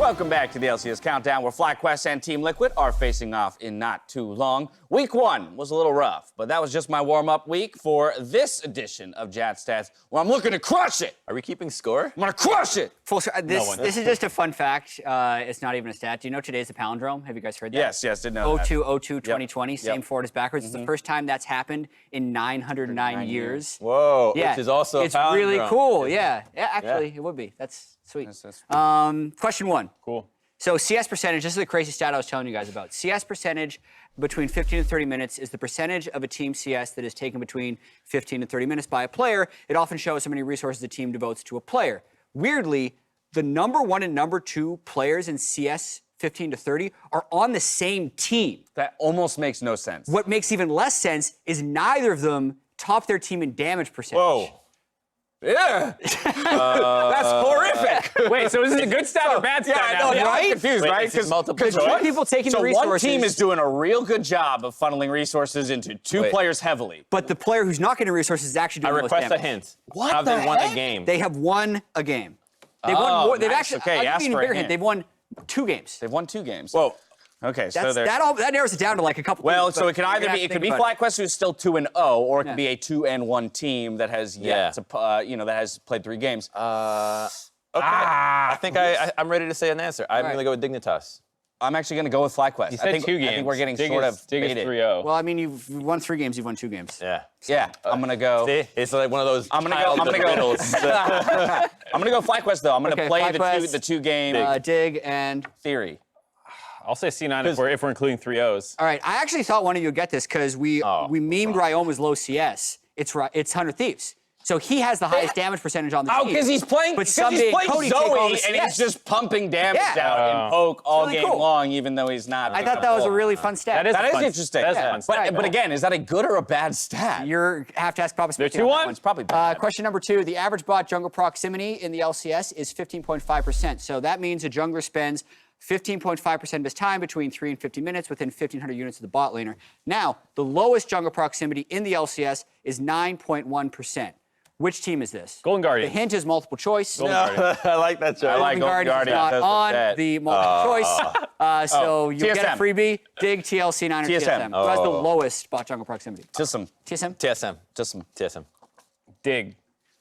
Welcome back to the LCS Countdown, where FlyQuest and Team Liquid are facing off in not too long. Week 1 was a little rough, but that was just my warm-up week for this edition of Jat Stats, where I'm looking to crush it. Are we keeping score? I'm gonna crush it. This is just a fun fact. It's not even a stat. Do you know today's a palindrome? Have you guys heard that? Yes, did know that. 0202 2020, same Yep. forward as backwards. It's the first time that's happened in 909 years. Whoa, Yeah, which is also it's a palindrome. really cool. Yeah, actually, it would be. That's sweet. That's Question 1. Cool. So CS percentage, this is the crazy stat I was telling you guys about. CS percentage between 15 and 30 minutes is the percentage of a team CS that is taken between 15 and 30 minutes by a player. It often shows how many resources the team devotes to a player. Weirdly, the number 1 and number 2 players in CS 15 to 30 are on the same team. That almost makes no sense. What makes even less sense is neither of them top their team in damage percentage. Whoa. Yeah. That's horrific. Wait, so is this a good stat or bad stat now? Yeah, right? I'm confused, Wait, right? is this multiple Because choice? People taking so the resources. one team is doing a real good job of funneling resources into two Wait. players heavily. But the player who's not getting resources is actually I doing the most request a damage. hint. What Have the they won heck? a game? They have won a game. They've won Oh, more. They've nice. actually. Okay, I'll give ask you an for a bigger hint. hint. They've won 2 games. They've won 2 games. Whoa. Okay, so That's, they're... that narrows it down to like a couple. Well, games, so but it could you're either gonna be have to it could be think about FlyQuest who's still 2-0, or it could be a 2-1 team that has Yeah. to that has played 3 games. Okay. I think I'm ready to say an answer. I'm right. going to go with Dignitas. I'm actually going to go with FlyQuest. You said 2 games. I think we're getting Dig sort is, of Dig is baited. 3-0. Well, I mean, you've won 3 games. You've won 2 games. Yeah. Yeah, I'm going to go. See? It's like one of those I'm gonna go. childish I'm gonna go. riddles. I'm gonna go FlyQuest though. I'm gonna Okay, play FlyQuest, the two game Dig and. theory. I'll say C9 if we're including 3-0s. All right, I actually thought one of you would get this because we memed Ryom was low CS. It's 100 Thieves. So he has the highest damage percentage on the team. Oh, because he's playing. But Because some he's big playing Cody take all Zoe, the and he's CS. just pumping damage Yeah. out in poke all really game cool. long, even though he's not. I thought that was a really fun stat. That is interesting. That is a fun stat. But again, is that a good or a bad stat? You have to ask Papa Smith. They're 2-1? It's probably bad. Question number 2, the average bot jungle proximity in the LCS is 15.5%. So that means a jungler spends 15.5% of his time between 3 and 50 minutes within 1,500 units of the bot laner. Now, the lowest jungle proximity in the LCS is 9.1%. Which team is this? Golden Guardian. The hint is multiple choice. Golden Guardian. I like that choice. I like Golden Golden Guardian is Guardian. not That's on that. the multiple choice. So you'll get a TSM. freebie. Dig, TLC9 or TSM. TSM. Who has the lowest bot jungle proximity? TSM. TSM? TSM. TSM. Dig.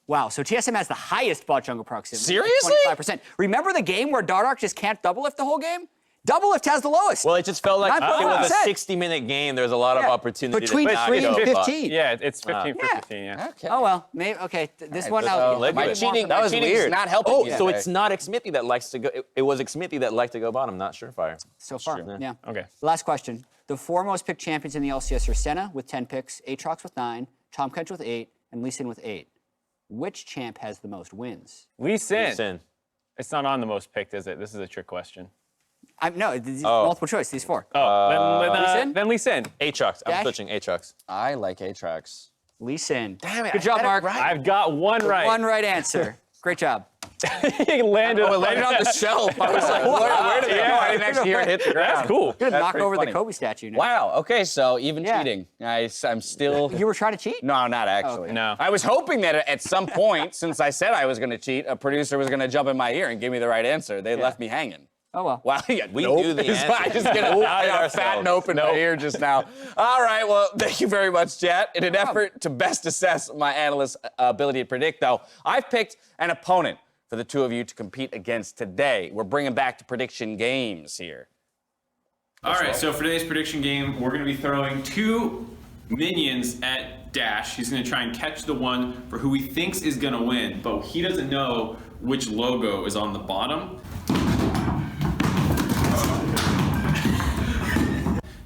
Wow, so TSM has the highest bot jungle proximity. Seriously? 25%. Remember the game where Dardark just can't doublelift the whole game? Doublelift has the lowest. Well, it just felt like it was a 9.1%. 60-minute game. There was a lot of opportunity. Between to 3 and go. 15. Yeah, it's 15 for 15, yeah. Okay. Oh, well, maybe, okay. This one let's now. go Liquid. My cheating. That my was cheating's weird. not helping. Oh, you so today. it's not Xmithy that likes to go. It was Xmithy that liked to go bottom, not Shernfire. So far, yeah. Okay. Last question. The 4 most picked champions in the LCS are Senna with 10 picks, Aatrox with 9, Tahm Kench with 8, and Lee Sin with 8. Which champ has the most wins? Lee Sin. Sin. It's not on the most picked, is it? This is a trick question. No, these multiple choice, these 4. Oh, Sin? then Lee Sin. Aatrox. I'm Dash? switching Aatrox. I like Aatrox. Lee Sin. Damn it, Good I job, had it Mark. right. I've got one right. One right answer. Great job. He landed, Oh, it landed on the shelf. I was like, where did it go? I didn't actually hear it hit the ground. That's cool. You're gonna knock pretty over funny. the Kobe statue now. Wow. Okay, so even Yeah. cheating. I'm still. You were trying to cheat? No, not actually. Okay. No. I was hoping that at some point, since I said I was going to cheat, a producer was going to jump in my ear and give me the right answer. They left me hanging. Oh, well. Wow, yeah, We nope. knew the answer. I just get a fat ourselves. nope in my ear just now. All right, well, thank you very much, Jet. In an effort to best assess my analyst's ability to predict, though, I've picked an opponent for the two of you to compete against today. We're bringing back to prediction games here. All right, so for today's prediction game, we're going to be throwing 2 minions at Dash. He's going to try and catch the one for who he thinks is going to win, but he doesn't know which logo is on the bottom.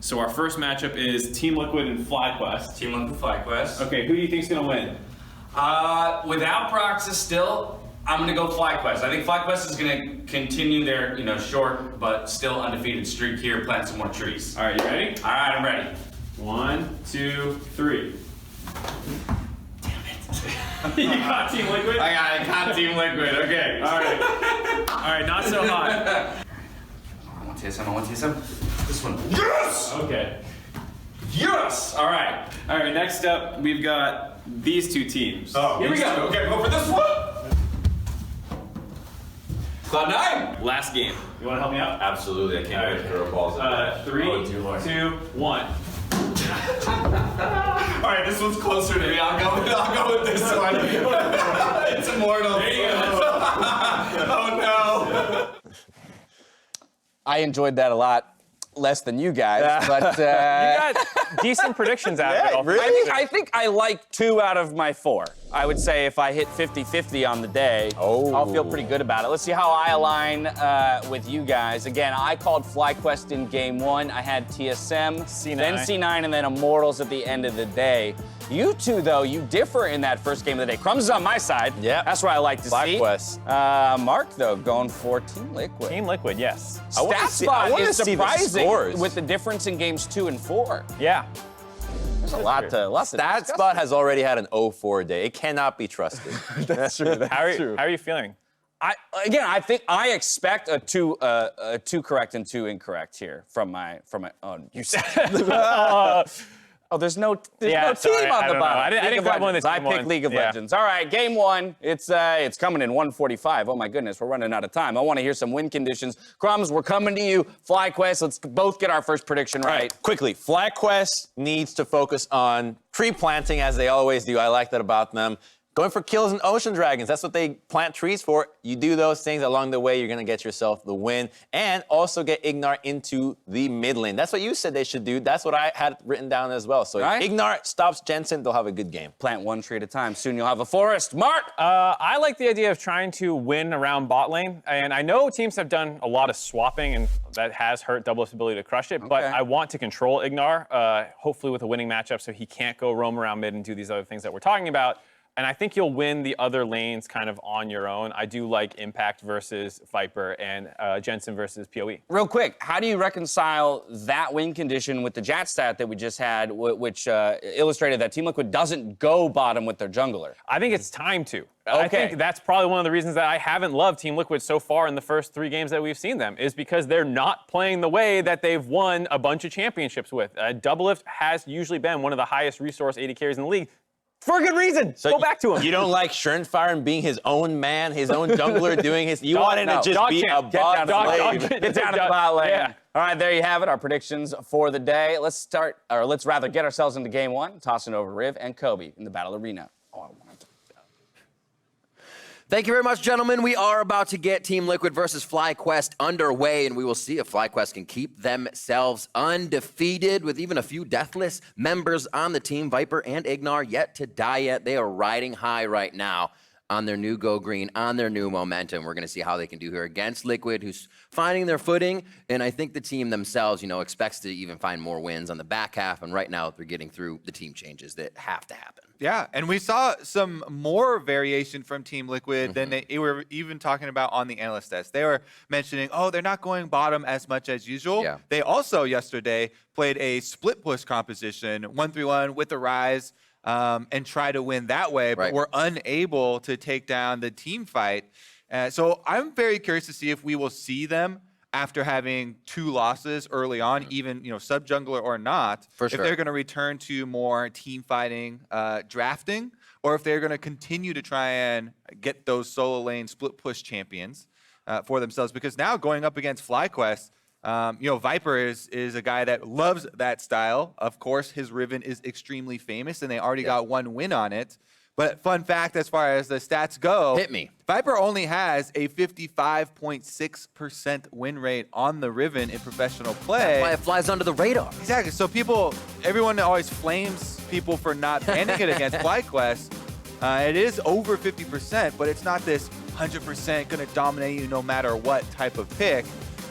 So our first matchup is Team Liquid and FlyQuest. Team Liquid FlyQuest. Okay, who do you think's going to win? Without Proxys still, I'm going to go FlyQuest. I think FlyQuest is going to continue their, short but still undefeated streak here, plant some more trees. All right, you ready? All right, I'm ready. 1, 2, 3. You got Team Liquid? I got Team Liquid. Okay. All right. All right, not so hot. I want TSM. This one. Yes! Okay. Yes! All right. All right, next up, we've got these 2 teams. Oh, here we go. Okay, go for this one. Cloud9! Last game. You want to help me out? Absolutely, I can't wait to throw balls at 3, Oh, dear Lord. 2, 1. All right, this one's closer to me. I'll go with this one. It's immortal. There you go. Oh no. I enjoyed that a lot. Less than you guys, but You got decent predictions out of it. all. really? I think I like 2 out of my 4. I would say if I hit 50-50 on the day, I'll feel pretty good about it. Let's see how I align with you guys. Again, I called FlyQuest in game 1. I had TSM, C9. then C9, and then Immortals at the end of the day. You two, though, you differ in that first game of the day. Crumbs is on my side. Yeah. That's what I like to FlyQuest. see. Mark, though, going for Team Liquid. Team Liquid, yes. I wanna Stat see- spot I wanna is see the surprising scores. with the difference in games 2 and 4. Yeah. There's a lot to Stat discuss. Spot has already had an 0-4 day. It cannot be trusted. That's true. How are you feeling? I think I expect a two correct and 2 incorrect here from my. Oh, you said. There's no team sorry, on I the don't know. bottom. I didn't League of grab one of Legends. the I team picked ones. League of Yeah. Legends. All right, game 1. It's coming in 1:45. Oh my goodness, we're running out of time. I want to hear some win conditions. Crumbs, we're coming to you. FlyQuest, let's both get our first prediction right. Quickly, FlyQuest needs to focus on tree planting as they always do. I like that about them. Going for kills and ocean dragons. That's what they plant trees for. You do those things along the way, you're going to get yourself the win. And also get IgNar into the mid lane. That's what you said they should do. That's what I had written down as well. So Right. if IgNar stops Jensen, they'll have a good game. Plant 1 tree at a time. Soon you'll have a forest. Mark! I like the idea of trying to win around bot lane, and I know teams have done a lot of swapping, and that has hurt Doublelift's ability to crush it, but Okay. I want to control IgNar, hopefully with a winning matchup so he can't go roam around mid and do these other things that we're talking about. And I think you'll win the other lanes kind of on your own. I do like Impact versus Viper and Jensen versus PoE. Real quick, how do you reconcile that win condition with the Jat stat that we just had, which illustrated that Team Liquid doesn't go bottom with their jungler? I think it's time to. I Okay. think that's probably one of the reasons that I haven't loved Team Liquid so far in the first 3 games that we've seen them, is because they're not playing the way that they've won a bunch of championships with. Doublelift has usually been one of the highest resource AD carries in the league. For a good reason. So Go back to him. You don't like Shernfire and being his own man, his own jungler, doing his. You Dog- want him no, to just dog be champ. a Get bot down to dog- slave. dog- Get down to the bot lane. Yeah. All right, there you have it, our predictions for the day. Let's start, or let's rather get ourselves into game 1, tossing over Riv and Kobe in the Battle Arena. Thank you very much, gentlemen. We are about to get Team Liquid versus FlyQuest underway, and we will see if FlyQuest can keep themselves undefeated with even a few deathless members on the team. Viper and IgNar yet to die yet. They are riding high right now on their new Go Green, on their new momentum. We're going to see how they can do here against Liquid, who's finding their footing, and I think the team themselves, expects to even find more wins on the back half, and right now they're getting through the team changes that have to happen. Yeah, and we saw some more variation from Team Liquid than they were even talking about on the analyst test. They were mentioning, they're not going bottom as much as usual. Yeah. They also yesterday played a split push composition, 1-3-1 with the Rise, and try to win that way, but Right. were unable to take down the team fight. So I'm very curious to see if we will see them after having 2 losses early on, even sub jungler or not, For if sure. they're going to return to more team fighting, drafting, or if they're going to continue to try and get those solo lane split push champions for themselves. Because now going up against FlyQuest, Viper is a guy that loves that style. Of course, his Riven is extremely famous, and they already got 1 win on it. But fun fact, as far as the stats go, Hit me. Viper only has a 55.6% win rate on the Riven in professional play. Why it flies under the radar. Exactly. So everyone always flames people for not banning it against FlyQuest. It is over 50%, but it's not this 100% going to dominate you no matter what type of pick.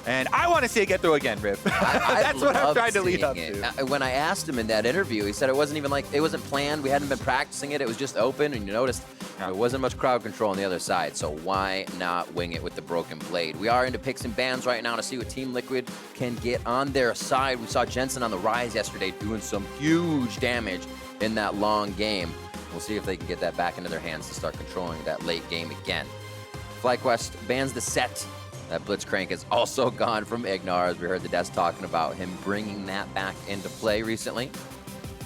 And I want to see it get through again, Riv. That's what I'm love trying to lead seeing up it. to. When I asked him in that interview, he said it wasn't even like, it wasn't planned. We hadn't been practicing it. It was just open, and you noticed there wasn't much crowd control on the other side. So why not wing it with the broken blade? We are into picks and bans right now to see what Team Liquid can get on their side. We saw Jensen on the Rise yesterday doing some huge damage in that long game. We'll see if they can get that back into their hands to start controlling that late game again. FlyQuest bans the set. That Blitzcrank is also gone from IgNar, as we heard the desk talking about him bringing that back into play recently.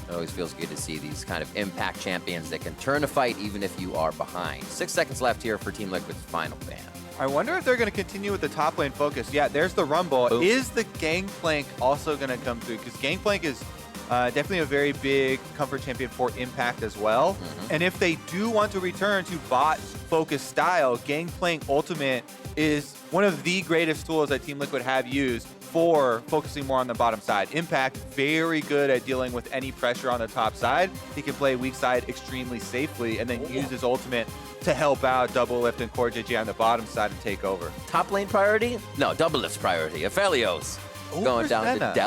It always feels good to see these kind of impact champions that can turn a fight even if you are behind. 6 seconds left here for Team Liquid's final ban. I wonder if they're going to continue with the top lane focus. Yeah, there's the Rumble. Ooh. Is the Gangplank also going to come through? Because Gangplank is definitely a very big comfort champion for Impact as well. And if they do want to return to bot focus style, Gangplank Ultimate is one of the greatest tools that Team Liquid have used for focusing more on the bottom side. Impact, very good at dealing with any pressure on the top side. He can play weak side extremely safely and then use his ultimate to help out Doublelift and CoreJJ on the bottom side and take over. Top lane priority? No, Doublelift's priority. Aphelios. Going down Senna. to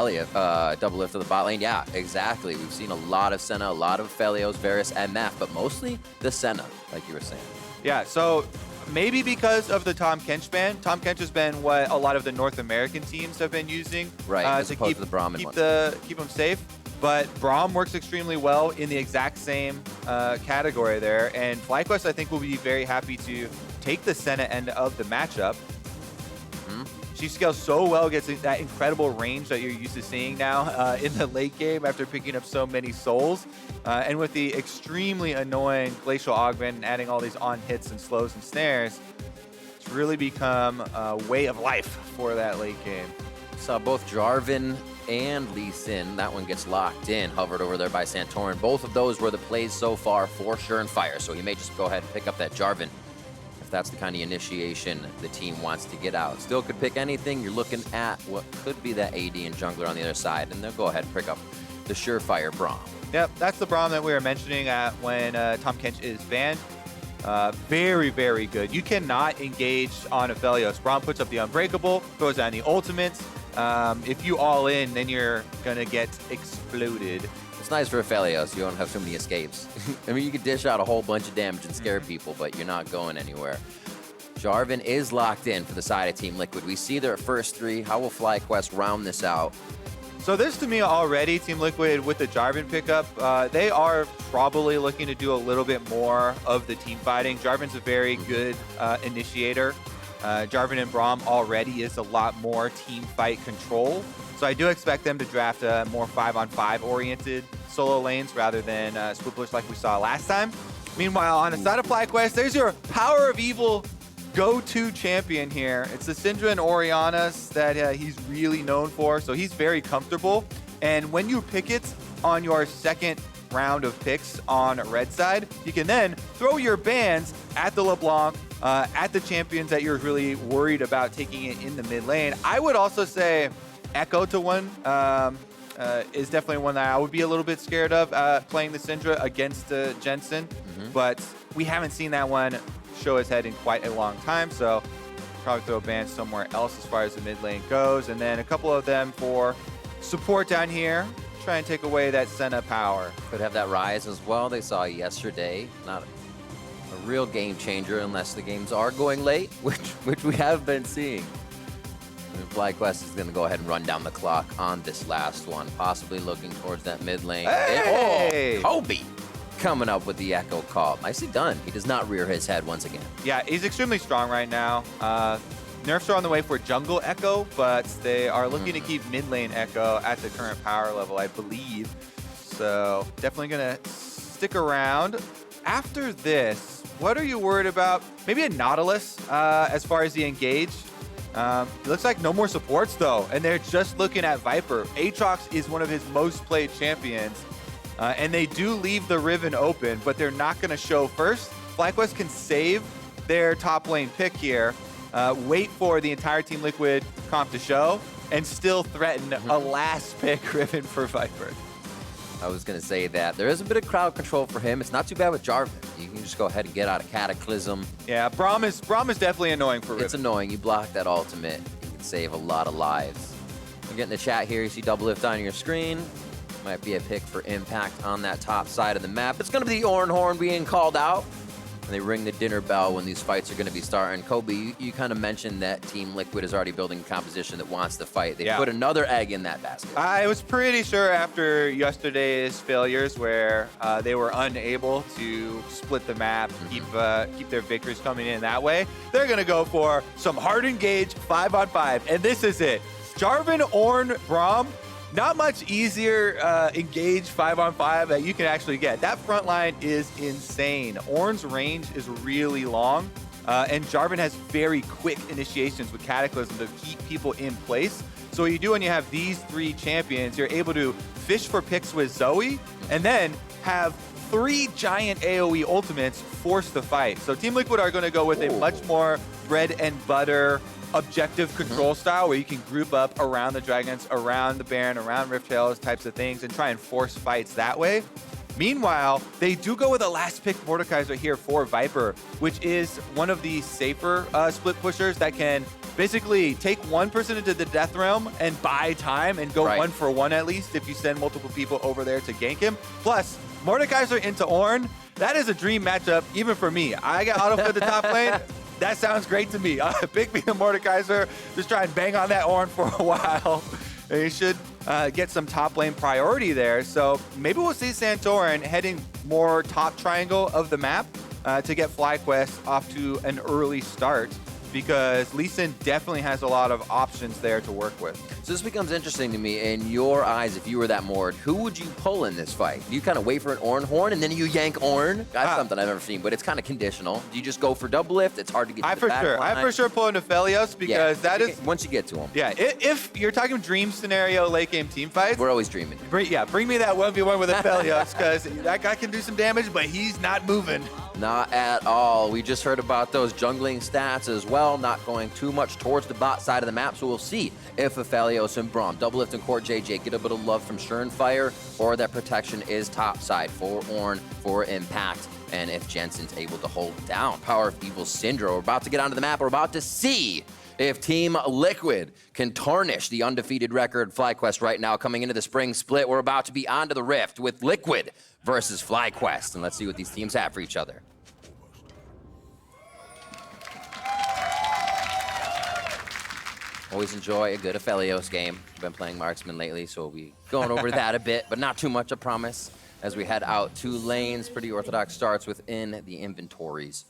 Doublelift to the bot lane. Yeah, exactly. We've seen a lot of Senna, a lot of Aphelios, Varus, and MF, but mostly the Senna, like you were saying. Yeah, so maybe because of the Tom Kench ban. Tom Kench has been what a lot of the North American teams have been using Right, as to opposed keep to the Braum and keep them safe. But Braum works extremely well in the exact same category there. And FlyQuest, I think, will be very happy to take the Senna end of the matchup. She scales so well, gets that incredible range that you're used to seeing now in the late game after picking up so many souls. And with the extremely annoying Glacial Augment and adding all these on hits and slows and snares, it's really become a way of life for that late game. Saw both Jarvan and Lee Sin. That one gets locked in, hovered over there by Santorin. Both of those were the plays so far for Shernfire, so he may just go ahead and pick up that Jarvan. That's the kind of initiation the team wants to get out. Still could pick anything. You're looking at what could be that AD and jungler on the other side, and they'll go ahead and pick up the Surefire Braum. Yep, that's the Braum that we were mentioning when Tom Kench is banned. Very, very good. You cannot engage on Aphelios. Braum puts up the Unbreakable, throws down the ultimates. If you all in, then you're going to get exploded. It's nice for Aphelios. You don't have so many escapes. I mean, you could dish out a whole bunch of damage and scare people, but you're not going anywhere. Jarvan is locked in for the side of Team Liquid. We see their first three. How will FlyQuest round this out? So this, to me, already, Team Liquid with the Jarvan pickup, they are probably looking to do a little bit more of the team fighting. Jarvan's a very good initiator. Jarvan and Braum already is a lot more team fight control. So I do expect them to draft a more 5-on-5 oriented solo lanes rather than split push like we saw last time. Meanwhile, on the side of FlyQuest, there's your PowerOfEvil go-to champion here. It's the Syndra and Oriannas that he's really known for, so he's very comfortable. And when you pick it on your second round of picks on red side, you can then throw your bans at the LeBlanc, at the champions that you're really worried about taking it in the mid lane. I would also say Echo to one is definitely one that I would be a little bit scared of playing the Syndra against Jensen, but we haven't seen that one show his head in quite a long time, so probably throw a ban somewhere else as far as the mid lane goes, and then a couple of them for support down here. Try and take away that Senna power. Could have that Rise as well. They saw yesterday. Not a real game changer unless the games are going late, which we have been seeing. FlyQuest is going to go ahead and run down the clock on this last one, possibly looking towards that mid lane. Hey! Oh, Kobe coming up with the Echo call. Nicely done. He does not rear his head once again. Yeah, he's extremely strong right now. Nerfs are on the way for jungle Echo, but they are looking to keep mid lane Echo at the current power level, I believe. So definitely going to stick around. After this, what are you worried about? Maybe a Nautilus as far as the engage. It looks like no more supports, though, and they're just looking at Viper. Aatrox is one of his most played champions, and they do leave the Riven open, but they're not going to show first. FlyQuest can save their top lane pick here, wait for the entire Team Liquid comp to show, and still threaten a last pick Riven for Viper. I was going to say that. There is a bit of crowd control for him. It's not too bad with Jarvan. You can just go ahead and get out of Cataclysm. Yeah, Braum is definitely annoying for Riven. It's annoying. You block that ultimate, you can save a lot of lives. We're getting the chat here. You see Doublelift on your screen. Might be a pick for Impact on that top side of the map. It's going to be the Ornn horn being called out. And they ring the dinner bell when these fights are going to be starting. Kobe, you kind of mentioned that Team Liquid is already building a composition that wants to fight. They put another egg in that basket. I was pretty sure after yesterday's failures where they were unable to split the map, keep their victories coming in that way, they're going to go for some hard engage 5-on-5. And this is it. Jarvan, Ornn, Braum. Not much easier engage 5-on-5 that you can actually get. That front line is insane. Ornn's range is really long. And Jarvan has very quick initiations with Cataclysm to keep people in place. So what you do when you have these 3 champions, you're able to fish for picks with Zoe, and then have 3 giant AoE ultimates force the fight. So Team Liquid are going to go with a much more bread and butter objective control style, where you can group up around the dragons, around the Baron, around Rift Tails types of things, and try and force fights that way. Meanwhile, they do go with a last pick Mordekaiser here for Viper, which is one of the safer split pushers that can basically take one person into the Death Realm and buy time and go 1 for 1 at least if you send multiple people over there to gank him. Plus, Mordekaiser into Ornn, that is a dream matchup even for me. I got auto for the top lane. That sounds great to me. Pick me a Mordekaiser, just try and bang on that Ornn for a while. And you should get some top lane priority there. So maybe we'll see Santorin heading more top triangle of the map to get FlyQuest off to an early start, because Lee Sin definitely has a lot of options there to work with. So this becomes interesting to me. In your eyes, if you were that Mord, who would you pull in this fight? Do you kind of wait for an Ornn horn and then you yank Ornn? That's something I've never seen, but it's kind of conditional. Do you just go for Doublelift? It's hard to get to the back line. I for sure pull in Aphelios, because that is... Once you get to him. Yeah, if you're talking dream scenario late game team fights... We're always dreaming. Bring me that 1v1 with Aphelios, because that guy can do some damage, but he's not moving. Not at all. We just heard about those jungling stats as well, not going too much towards the bot side of the map, so we'll see if Aphelios and Braum, Doublelift and CoreJJ get a bit of love from Shernfire, or that protection is topside for Ornn, for Impact, and if Jensen's able to hold down PowerOfEvil Syndra. We're about to get onto the map. We're about to see if Team Liquid can tarnish the undefeated record FlyQuest right now coming into the Spring Split. We're about to be onto the Rift with Liquid versus FlyQuest, and let's see what these teams have for each other. Always enjoy a good Aphelios game. I've been playing Marksman lately, so we'll be going over that a bit, but not too much, I promise, as we head out 2 lanes. Pretty orthodox starts within the inventories.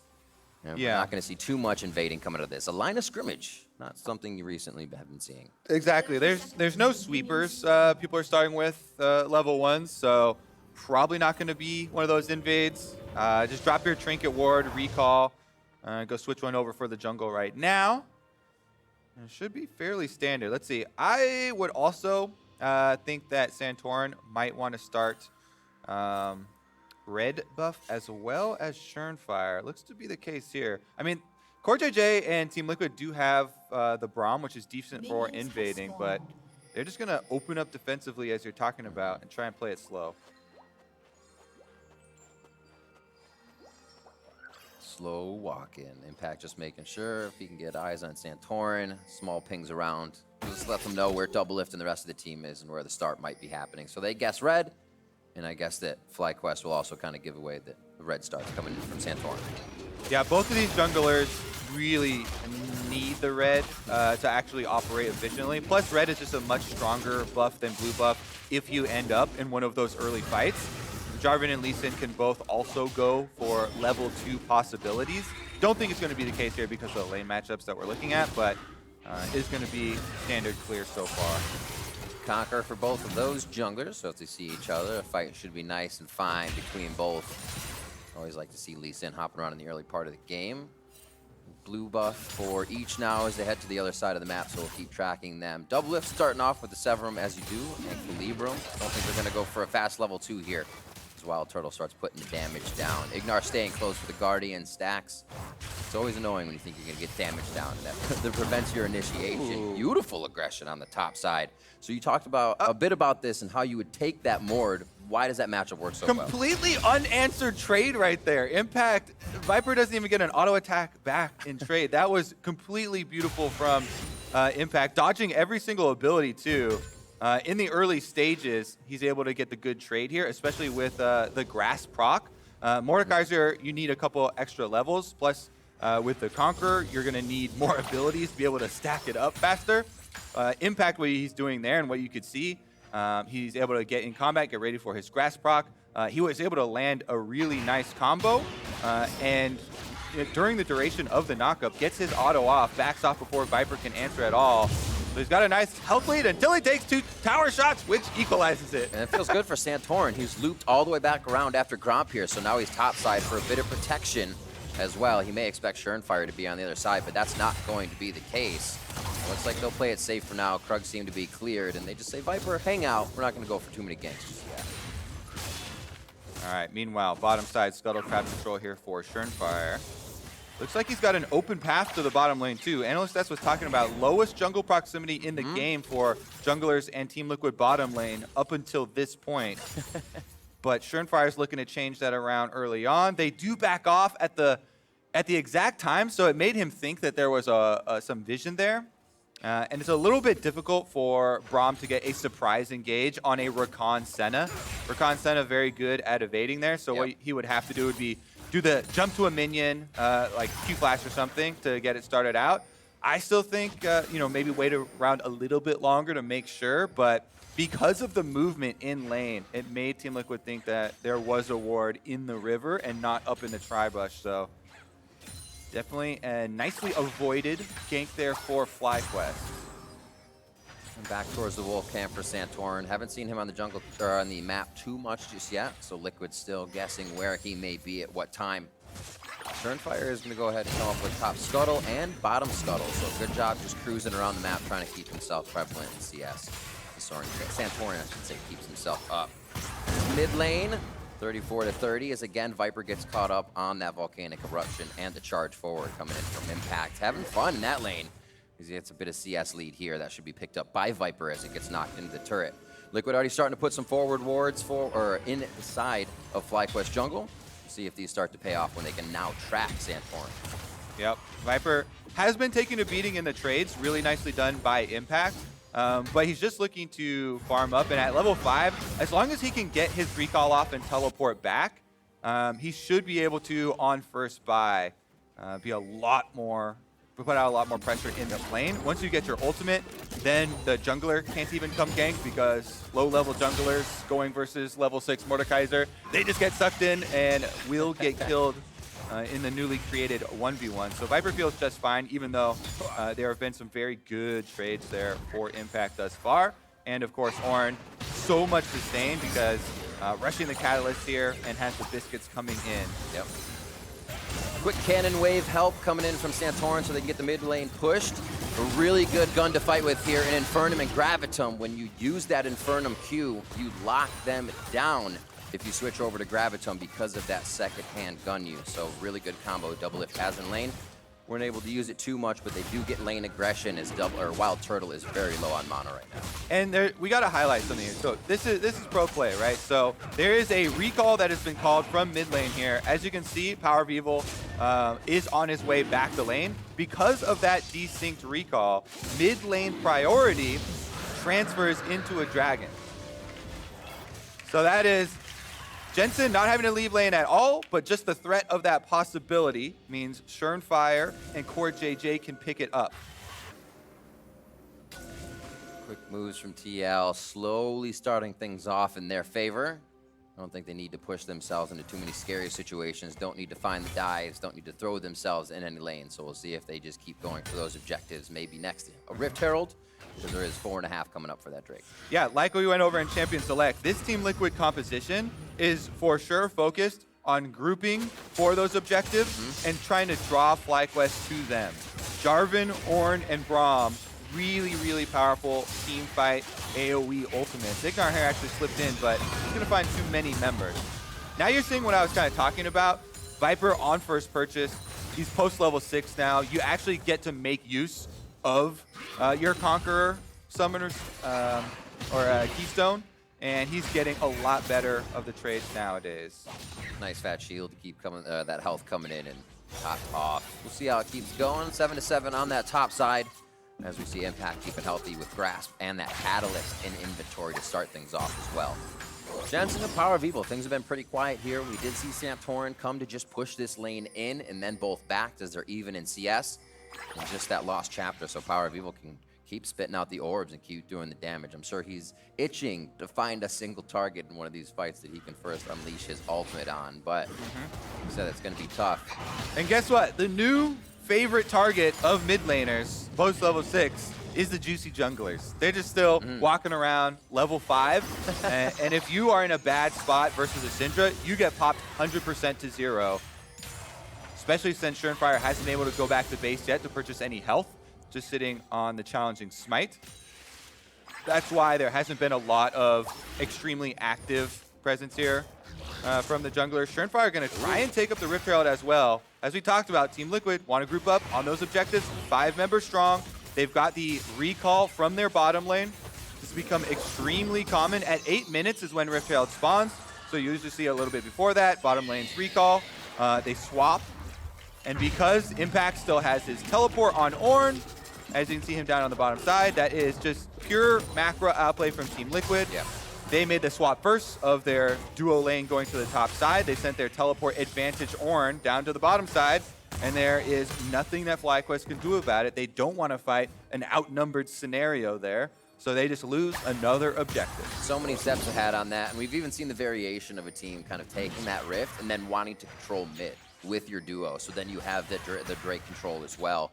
And we're not going to see too much invading coming out of this. A line of scrimmage, not something you recently have been seeing. Exactly. There's no sweepers people are starting with level 1s, so probably not going to be one of those invades. Just drop your Trinket Ward, recall, go switch one over for the jungle right now. It should be fairly standard. Let's see. I would also think that Santorin might want to start red buff as well as Shernfire. Looks to be the case here. I mean, CoreJJ and Team Liquid do have the Braum, which is decent for invading, but they're just going to open up defensively as you're talking about and try and play it slow. Slow walk-in. Impact just making sure if he can get eyes on Santorin. Small pings around. Just let them know where Doublelift and the rest of the team is and where the start might be happening. So they guess red, and I guess that FlyQuest will also kind of give away that the red start's coming in from Santorin. Yeah, both of these junglers really need the red to actually operate efficiently. Plus, red is just a much stronger buff than blue buff if you end up in one of those early fights. Jarvan and Lee Sin can both also go for level 2 possibilities. Don't think it's going to be the case here because of the lane matchups that we're looking at, but is going to be standard clear so far. Conquer for both of those junglers, so if they see each other, a fight should be nice and fine between both. Always like to see Lee Sin hopping around in the early part of the game. Blue buff for each now as they head to the other side of the map, so we'll keep tracking them. Doublelift starting off with the Severum as you do, and Calibrum. Don't think they're going to go for a fast level 2 here. WildTurtle starts putting the damage down. IgNar staying close for the Guardian stacks. It's always annoying when you think you're going to get damage down. That prevents your initiation. Ooh. Beautiful aggression on the top side. So you talked about a bit about this and how you would take that Mord. Why does that matchup work so well? Completely unanswered trade right there. Impact, Viper doesn't even get an auto attack back in trade. That was completely beautiful from Impact. Dodging every single ability too. In the early stages, he's able to get the good trade here, especially with the grass proc. Mordekaiser, you need a couple extra levels. Plus, with the Conqueror, you're going to need more abilities to be able to stack it up faster. Impact, what he's doing there and what you could see, he's able to get in combat, get ready for his grass proc. He was able to land a really nice combo, and during the duration of the knockup, gets his auto off, backs off before Viper can answer at all. So he's got a nice health lead until he takes 2 tower shots, which equalizes it. And it feels good for Santorin. He's looped all the way back around after Gromp here, so now he's topside for a bit of protection as well. He may expect Shernfire to be on the other side, but that's not going to be the case. Looks like they'll play it safe for now. Krugs seem to be cleared, and they just say, Viper, hang out. We're not going to go for too many ganks just yet. All right, meanwhile, bottom side, Scuttle crowd control here for Shernfire. Looks like he's got an open path to the bottom lane, too. Analyst S was talking about lowest jungle proximity in the game for junglers and Team Liquid bottom lane up until this point. But Shernfire's looking to change that around early on. They do back off at the exact time, so it made him think that there was some vision there. And it's a little bit difficult for Braum to get a surprise engage on a Rakan Senna. Rakan Senna very good at evading there, so what he would have to do would be do the jump to a minion, like Q-Flash or something, to get it started out. I still think, maybe wait around a little bit longer to make sure, but because of the movement in lane, it made Team Liquid think that there was a ward in the river and not up in the tri-bush, so definitely a nicely avoided gank there for FlyQuest. And back towards the wolf camp for Santorin. Haven't seen him on the jungle or on the map too much just yet, so Liquid's still guessing where he may be at what time. Shernfire is going to go ahead and come up with top scuttle and bottom scuttle, so good job just cruising around the map trying to keep himself prevalent in CS. Santorin, I should say, keeps himself up. Mid lane, 34-30, as again Viper gets caught up on that volcanic eruption and the charge forward coming in from Impact. Having fun in that lane. He gets a bit of CS lead here. That should be picked up by Viper as it gets knocked into the turret. Liquid already starting to put some forward wards in the side of FlyQuest jungle. See if these start to pay off when they can now track Santorin. Yep, Viper has been taking a beating in the trades. Really nicely done by Impact. But he's just looking to farm up, and at level 5, as long as he can get his recall off and teleport back, he should be able to, on first buy, put out a lot more pressure in the lane. Once you get your ultimate, then the jungler can't even come gank because low-level junglers going versus level 6 Mordekaiser, they just get sucked in and will get killed in the newly created 1v1. So Viper feels just fine, even though there have been some very good trades there for Impact thus far. And of course, Ornn, so much sustain because rushing the Catalyst here and has the biscuits coming in. Yep. Quick cannon wave help coming in from Santorin so they can get the mid lane pushed. A really good gun to fight with here in Infernum and Gravitum. When you use that Infernum Q, you lock them down if you switch over to Gravitum because of that second-hand gun use. So really good combo Doublelift has in lane. Weren't able to use it too much, but they do get lane aggression as WildTurtle is very low on mana right now. And we got to highlight something here. So this is pro play, right? So there is a recall that has been called from mid lane here. As you can see, PowerOfEvil is on his way back to lane. Because of that desynced recall, mid lane priority transfers into a dragon. So that is Jensen not having to leave lane at all, but just the threat of that possibility means Shernfire and CoreJJ can pick it up. Quick moves from TL, slowly starting things off in their favor. I don't think they need to push themselves into too many scary situations, don't need to find the dives, don't need to throw themselves in any lane. So we'll see if they just keep going for those objectives, maybe next a Rift Herald, because there is 4.5 coming up for that Drake. Yeah, like we went over in Champion Select, this Team Liquid composition is for sure focused on grouping for those objectives and trying to draw FlyQuest to them. Jarvan, Ornn, and Braum, really, really powerful team fight AoE ultimates. IgNar here actually slipped in, but he's going to find too many members. Now you're seeing what I was kind of talking about. Viper on first purchase. He's post level 6 now. You actually get to make use of your Conqueror summoners or Keystone, and he's getting a lot better of the trades nowadays. Nice fat shield to keep coming, that health coming in and top off. We'll see how it keeps going. 7-7 on that top side as we see Impact keep it healthy with Grasp and that Catalyst in inventory to start things off as well. Jensen and PowerOfEvil, things have been pretty quiet here. We did see Santorin come to just push this lane in and then both backed as they're even in CS. And just that lost chapter, so PowerOfEvil can keep spitting out the orbs and keep doing the damage. I'm sure he's itching to find a single target in one of these fights that he can first unleash his ultimate on, but he said it's going to be tough. And guess what? The new favorite target of mid laners, post level 6, is the juicy junglers. They're just still walking around level 5, and if you are in a bad spot versus a Syndra, you get popped 100% to 0. especially since Shernfire hasn't been able to go back to base yet to purchase any health, just sitting on the challenging smite. That's why there hasn't been a lot of extremely active presence here from the junglers. Shernfire are going to try and take up the Rift Herald as well. As we talked about, Team Liquid want to group up on those objectives, 5 members strong. They've got the recall from their bottom lane. This has become extremely common. At 8 minutes is when Rift Herald spawns, so you usually see a little bit before that. Bottom lane's recall. They swap, and because Impact still has his teleport on Ornn, as you can see him down on the bottom side, that is just pure macro outplay from Team Liquid. Yeah. They made the swap first of their duo lane going to the top side. They sent their teleport advantage Ornn down to the bottom side, and there is nothing that FlyQuest can do about it. They don't want to fight an outnumbered scenario there, so they just lose another objective. So many steps ahead on that, and we've even seen the variation of a team kind of taking that rift and then wanting to control mid with your duo, so then you have the Drake control as well.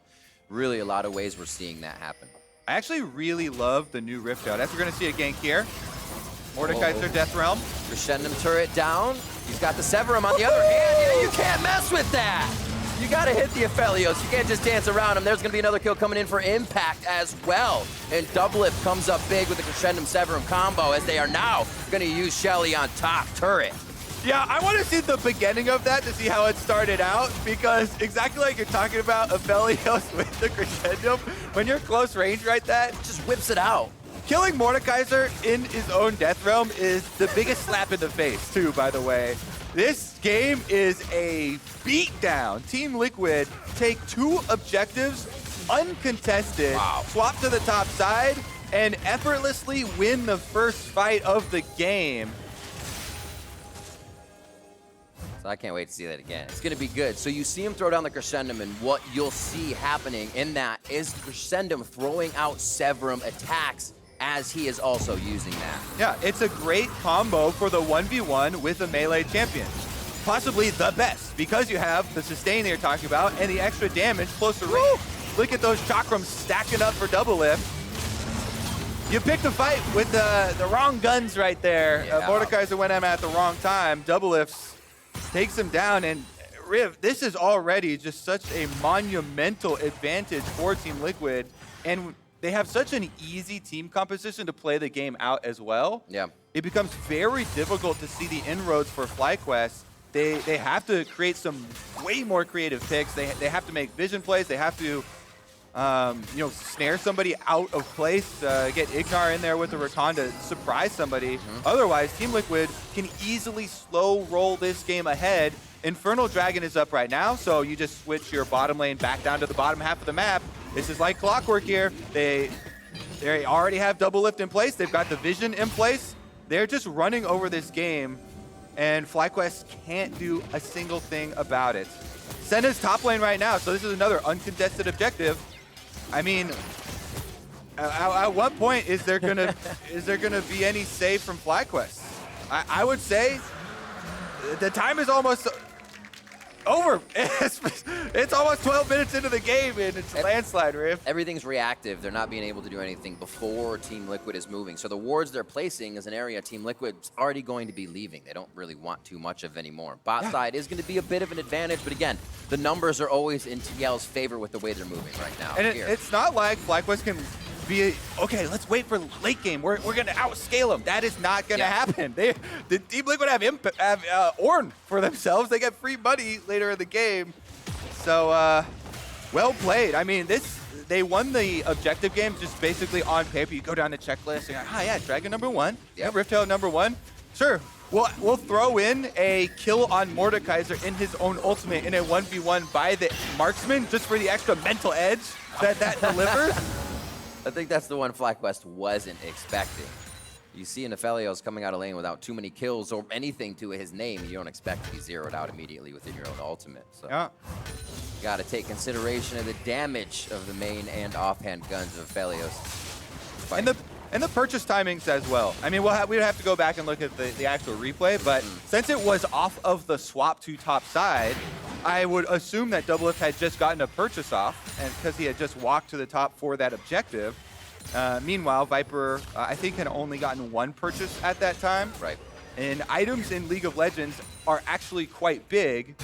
Really a lot of ways we're seeing that happen. I actually really love the new Rift Out. As we're going to see a gank here. Mordekaiser, Death Realm. Crescendum turret down. He's got the Severum on the other hand. Yeah, you can't mess with that. You got to hit the Aphelios. You can't just dance around him. There's going to be another kill coming in for Impact as well. And Doublelift comes up big with the Crescendum Severum combo as they are now going to use Shelly on top turret. Yeah, I want to see the beginning of that to see how it started out, because exactly like you're talking about Aphelios with the Crescendum, when you're close range right that, Just whips it out. killing Mordekaiser in his own Death Realm is the biggest slap in the face too, by the way. This game is a beatdown. Team Liquid take 2 objectives uncontested, swap to the top side, and effortlessly win the first fight of the game. So I can't wait to see that again. It's going to be good. So you see him throw down the Crescendum, and what you'll see happening in that is the Crescendum throwing out Severum attacks as he is also using that. Yeah, it's a great combo for the 1v1 with a melee champion. Possibly the best, because you have the sustain that you're talking about and the extra damage closer range. Look at those chakrams stacking up for Doublelift. You picked a fight with the wrong guns right there. Yeah. Mordekaiser went at him at the wrong time. Doublelift takes him down, and Riv, this is already just such a monumental advantage for Team Liquid, and they have such an easy team composition to play the game out as well. Yeah. It becomes very difficult to see the inroads for FlyQuest. They have to create some way more creative picks. They have to make vision plays. They have to snare somebody out of place, get IgNar in there with the Rakan to surprise somebody. Otherwise, Team Liquid can easily slow roll this game ahead. Infernal Dragon is up right now, so you just switch your bottom lane back down to the bottom half of the map. This is like clockwork here. They already have Doublelift in place. They've got the vision in place. They're just running over this game, and FlyQuest can't do a single thing about it. Senna's top lane right now, so this is another uncontested objective. I mean, at what point is there gonna be any save from FlyQuest? I would say the time is almost over. It's almost 12 minutes into the game, and it's a landslide, Riff. Everything's reactive. They're not being able to do anything before Team Liquid is moving. So the wards they're placing is an area Team Liquid's already going to be leaving. They don't really want too much of anymore. Bot side is going to be a bit of an advantage, but again, the numbers are always in TL's favor with the way they're moving right now. And it's not like FlyQuest can be, okay, let's wait for late game. We're going to outscale them. That is not going to happen. The Team Liquid have Ornn for themselves. They get free money later in the game. So, well played. I mean, they won the objective game just basically on paper. You go down the checklist and you're like, yeah, Dragon number 1, Rift Herald number 1. Sure, we'll throw in a kill on Mordekaiser in his own ultimate in a 1v1 by the marksman just for the extra mental edge that delivers. I think that's the one FlyQuest wasn't expecting. You see an Aphelios coming out of lane without too many kills or anything to his name, you don't expect to be zeroed out immediately within your own ultimate. So you got to take consideration of the damage of the main and offhand guns of Aphelios. And the purchase timings as well. I mean, we'd have to go back and look at the actual replay, but since it was off of the swap to top side, I would assume that Doublelift had just gotten a purchase off, and because he had just walked to the top for that objective. Meanwhile, Viper, I think, had only gotten 1 purchase at that time. Right. And items in League of Legends are actually quite big.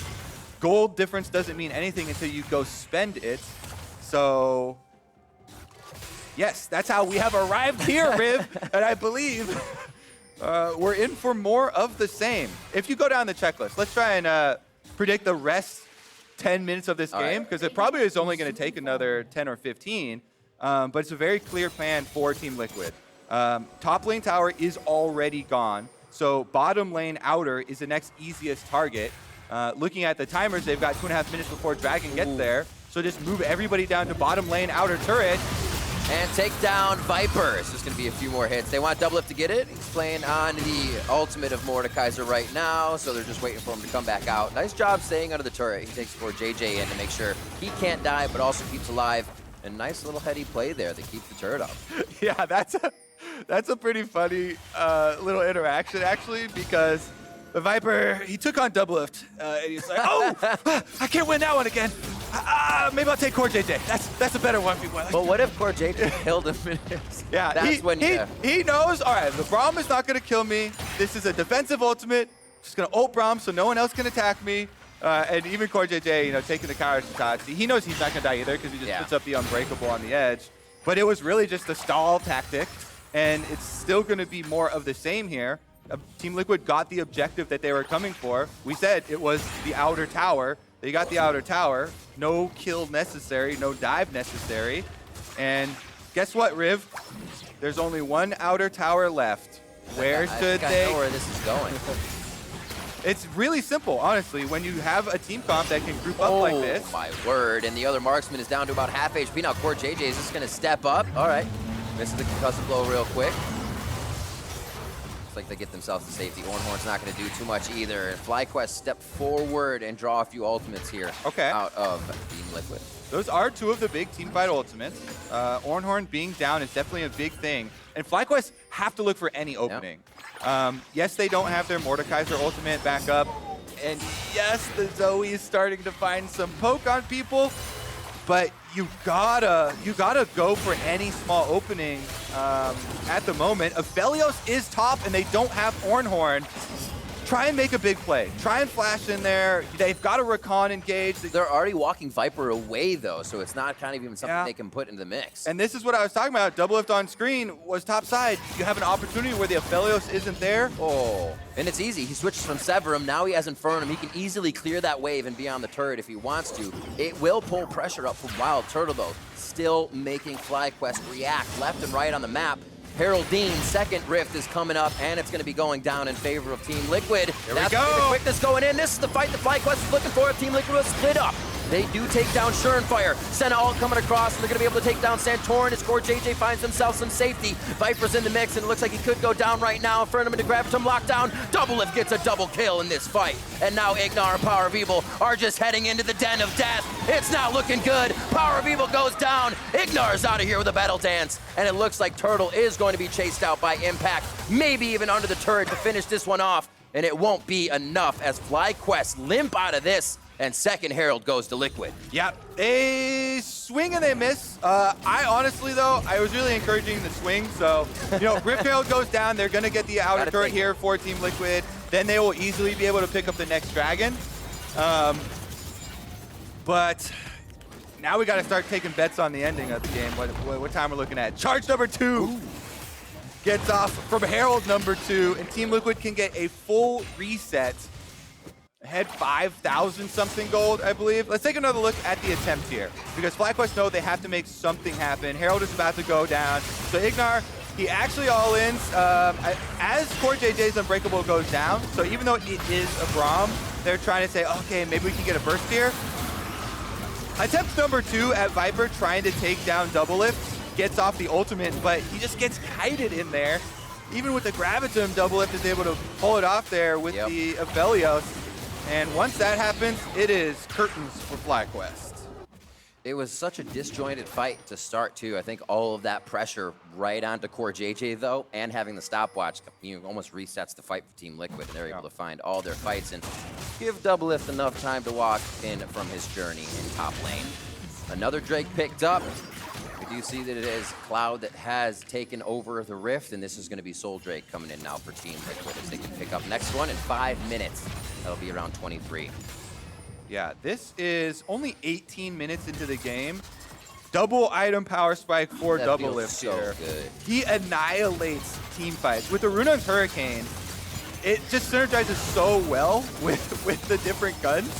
gold difference doesn't mean anything until you go spend it. So, yes, that's how we have arrived here, Riv. And I believe we're in for more of the same. If you go down the checklist, let's try and predict the rest 10 minutes of this game, because it probably is only going to take another 10 or 15. But it's a very clear plan for Team Liquid. Top lane tower is already gone. So bottom lane outer is the next easiest target. Looking at the timers, they've got 2.5 minutes before Dragon gets there. So just move everybody down to bottom lane outer turret. And take down Viper. It's just going to be a few more hits. They want Doublelift to get it. He's playing on the ultimate of Mordekaiser right now, so they're just waiting for him to come back out. Nice job staying under the turret. He takes CoreJJ in to make sure he can't die, but also keeps alive. And nice little heady play there that keeps the turret up. Yeah, that's a pretty funny little interaction, actually, because the Viper, he took on Doublelift, and he's like, oh, I can't win that one again. Maybe I'll take CoreJJ. That's a better one. But what if CoreJJ killed him? Yeah, that's when he knows, all right, the Braum is not going to kill me. This is a defensive ultimate. Just going to ult Braum so no one else can attack me. And even CoreJJ, taking the counter shots. He knows he's not going to die either because he just puts up the Unbreakable on the edge. But it was really just a stall tactic, and it's still going to be more of the same here. Team Liquid got the objective that they were coming for. We said it was the outer tower. They got the outer tower. No kill necessary, no dive necessary. And guess what, Riv? There's only one outer tower left. Where should they? I know where this is going. It's really simple, honestly. When you have a team comp that can group up like this. Oh, my word. And the other marksman is down to about half HP. Now CoreJJ is just going to step up. All right. Misses the concussive blow real quick. Looks like they get themselves to safety. Ornn's not going to do too much either. And FlyQuest step forward and draw a few ultimates here out of Team Liquid. Those are two of the big teamfight ultimates. Ornn being down is definitely a big thing. And FlyQuest have to look for any opening. Yes, they don't have their Mordekaiser ultimate back up. And yes, the Zoe is starting to find some poke on people. But you gotta go for any small opening at the moment. Aphelios is top, and they don't have Ornn. Try and make a big play. Try and flash in there. They've got a Rakan engaged. They're already walking Viper away, though, so it's not kind of even something they can put into the mix. And this is what I was talking about. Doublelift on screen was top side. You have an opportunity where the Aphelios isn't there. Oh, and it's easy. He switches from Severum. Now he has Infernum. He can easily clear that wave and be on the turret if he wants to. It will pull pressure up from WildTurtle, though. Still making FlyQuest react left and right on the map. Herald Dean's second rift is coming up, and it's going to be going down in favor of Team Liquid. Here we go. The quickness going in. This is the fight that FlyQuest is looking for if Team Liquid was split up. They do take down Shernfire. Senna all coming across, and they're going to be able to take down Santorin as CoreJJ finds himself some safety. Viper's in the mix, and it looks like he could go down right now. Infernum to grab some lockdown. Doublelift gets a double kill in this fight. And now IgNar and PowerOfEvil are just heading into the den of death. It's not looking good. PowerOfEvil goes down. IgNar's out of here with a battle dance. And it looks like Turtle is going to be chased out by Impact, maybe even under the turret to finish this one off. And it won't be enough as FlyQuest limp out of this. And second Herald goes to Liquid. Yep, they swing and they miss. I honestly, though, I was really encouraging the swing. So, Rift Herald goes down. They're going to get the outer turret here for Team Liquid. Then they will easily be able to pick up the next dragon. But now we got to start taking bets on the ending of the game. What time we're looking at? Charge number 2 gets off from Herald number 2, and Team Liquid can get a full reset. Had 5,000 something gold, I believe. Let's take another look at the attempt here, because FlyQuest know they have to make something happen. Herald is about to go down. So IgNar, he actually all-ins as CoreJJ's Unbreakable goes down. So even though it is a Braum, they're trying to say, okay, maybe we can get a burst here. Attempt number 2 at Viper trying to take down Doublelift. Gets off the ultimate, but he just gets kited in there. Even with the Gravitum, Doublelift is able to pull it off there with the Aphelios. And once that happens, it is curtains for FlyQuest. It was such a disjointed fight to start, too. I think all of that pressure right onto CoreJJ, though, and having the stopwatch almost resets the fight for Team Liquid. And they're able to find all their fights and give Doublelift enough time to walk in from his journey in top lane. Another Drake picked up. We do see that it is Cloud that has taken over the Rift, and this is going to be Soul Drake coming in now for Team Liquid as they can pick up next one in 5 minutes. That'll be around 23. Yeah, this is only 18 minutes into the game. Double item power spike for That feels Doublelift so here. good. He annihilates team fights. With the Runon's Hurricane, it just synergizes so well with the different guns.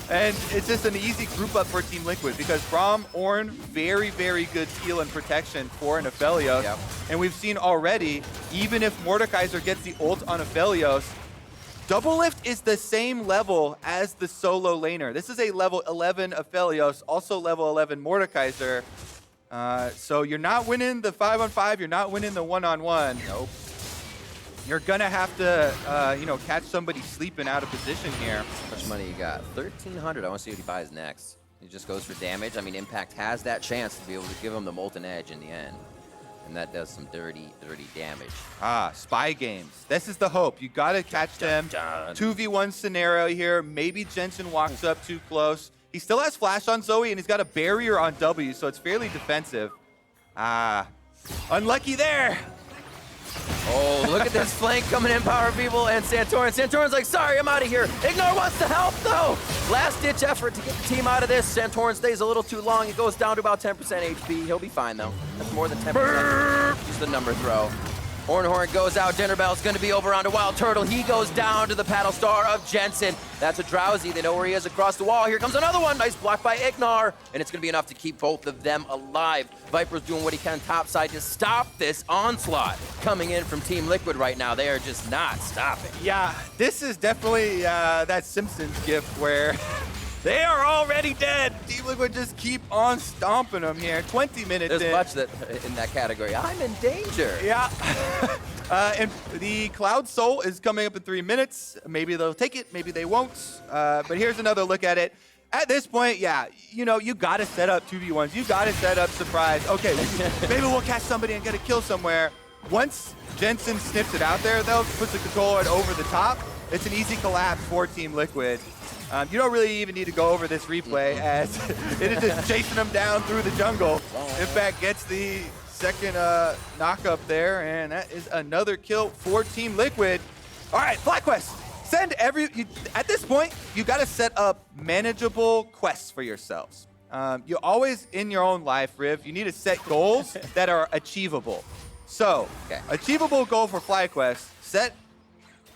And it's just an easy group up for Team Liquid because Braum, Ornn, very, very good heal and protection for an Aphelios. Yep. And we've seen already, even if Mordekaiser gets the ult on Aphelios, Doublelift is the same level as the solo laner. This is a level 11 Aphelios, also level 11 Mordekaiser. So you're not winning the 5-on-5, you're not winning the 1-on-1. Nope. You're gonna have to, you know, catch somebody sleeping out of position here. How much money you got? 1,300. I want to see what he buys next. He just goes for damage. I mean, Impact has that chance to be able to give him the Molten Edge in the end. And that does some dirty, dirty damage. Ah, spy games. This is the hope. You gotta catch them. 2v1 scenario here. Maybe Jensen walks up too close. He still has flash on Zoe, and he's got a barrier on W, so it's fairly defensive. Ah, unlucky there. Oh, look at this flank coming in, PowerOfEvil and Santorin. Santorin's like, sorry, I'm out of here. IgNar wants to help, though. Last-ditch effort to get the team out of this. Santorin stays a little too long. It goes down to about 10% HP. He'll be fine, though. That's more than 10%. Just a number throw. Ornn goes out. Dinnerbell's going to be over onto WildTurtle. He goes down to the paddle star of Jensen. That's a Drowsy. They know where he is across the wall. Here comes another one. Nice block by IgNar. And it's going to be enough to keep both of them alive. Viper's doing what he can topside to stop this onslaught coming in from Team Liquid right now. They are just not stopping. Yeah, this is definitely that Simpsons gift where they are already dead. Team Liquid just keep on stomping them here. 20 minutes There's in. much that in that category. I'm in danger. Yeah. And the Cloud Soul is coming up in 3 minutes. Maybe they'll take it, maybe they won't. But here's another look at it. At this point, yeah, you know, you got to set up 2v1s. You got to set up surprise. Okay, maybe we'll catch somebody and get a kill somewhere. Once Jensen snips it out there, they'll put the controller over the top. It's an easy collapse for Team Liquid. You don't really even need to go over this replay as it is just chasing them down through the jungle. In fact, gets the second knock up there, and that is another kill for Team Liquid. All right, FlyQuest. At this point, you got to set up manageable quests for yourselves. You always, in your own life, Riv, you need to set goals that are achievable. So, achievable goal for FlyQuest, set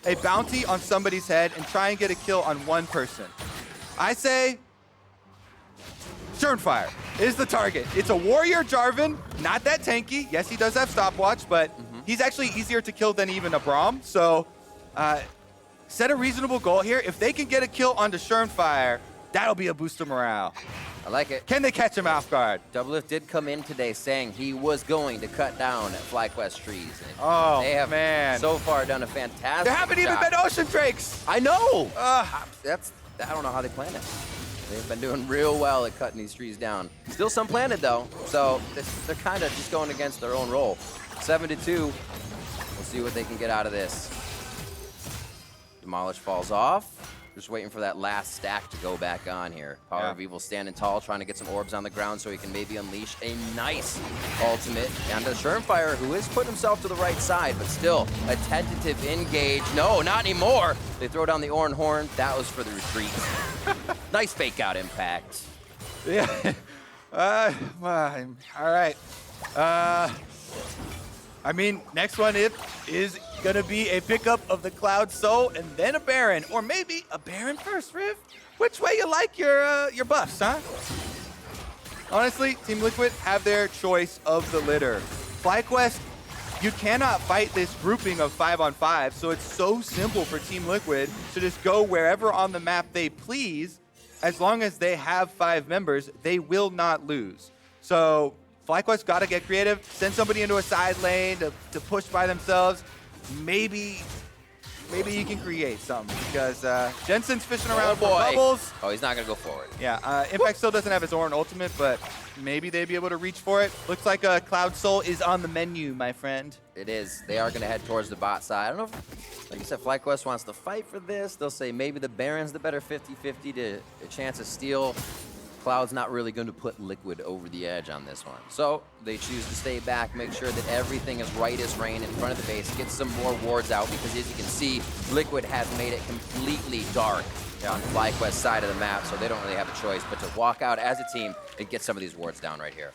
a bounty on somebody's head and try and get a kill on one person. I say Shernfire is the target. It's a warrior Jarvan, not that tanky. Yes, he does have stopwatch, but he's actually easier to kill than even a Braum. So set a reasonable goal here. If they can get a kill onto Shernfire, that'll be a boost of morale. I like it. Can they catch him off guard? Doublelift did come in today saying he was going to cut down at FlyQuest trees. And Oh, they have man. so far done a fantastic There haven't even job. been ocean drakes. I know. I don't know how they planned it. They've been doing real well at cutting these trees down. Still some planted though, so they're kind of just going against their own role. 7-2. We'll see what they can get out of this. Demolish falls off. Just waiting for that last stack to go back on here. PowerOfEvil standing tall, trying to get some orbs on the ground so he can maybe unleash a nice ultimate. And the Shernfire, who is putting himself to the right side, but still a tentative engage. No, not anymore. They throw down the Ornn horn. That was for the retreat. Nice fake out impact. Yeah. All right. I mean, next one is gonna be a pickup of the Cloud Soul and then a Baron, or maybe a Baron first, Riv. Which way you like your buffs, huh? Honestly, Team Liquid have their choice of the litter. FlyQuest, you cannot fight this grouping of 5-on-5, so it's so simple for Team Liquid to just go wherever on the map they please. As long as they have 5 members, they will not lose. So FlyQuest got to get creative, send somebody into a side lane to push by themselves. Maybe you can create something because Jensen's fishing around for bubbles. Oh, he's not going to go forward. Yeah, Impact still doesn't have his Ornn ultimate, but maybe they'd be able to reach for it. Looks like a Cloud Soul is on the menu, my friend. It is. They are going to head towards the bot side. I don't know if, like you said, FlyQuest wants to fight for this. They'll say maybe the Baron's the better 50-50 to a chance of steal. Cloud's not really going to put Liquid over the edge on this one. So they choose to stay back, make sure that everything is right as rain in front of the base, get some more wards out, because as you can see, Liquid has made it completely dark on FlyQuest's side of the map, so they don't really have a choice but to walk out as a team and get some of these wards down right here.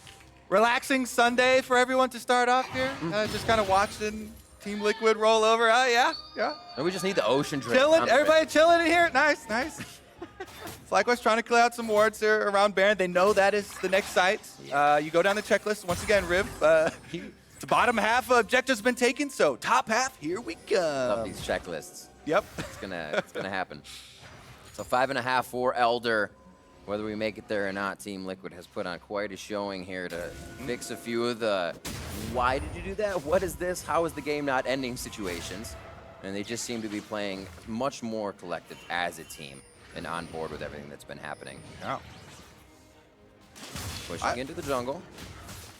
Relaxing Sunday for everyone to start off here. Just kind of watching Team Liquid roll over. Oh, yeah. And we just need the ocean drink. Chilling, everybody chilling in here. Nice. FlyQuest trying to clear out some wards here around Baron. They know that is the next site. You go down the checklist. Once again, Riv, the bottom half of objectives been taken, so top half, here we go. Love these checklists. Yep. It's gonna happen. So 5.5 for Elder. Whether we make it there or not, Team Liquid has put on quite a showing here to fix a few of the why did you do that? What is this? How is the game not ending situations? And they just seem to be playing much more collective as a team and on board with everything that's been happening. Yeah. Pushing into the jungle.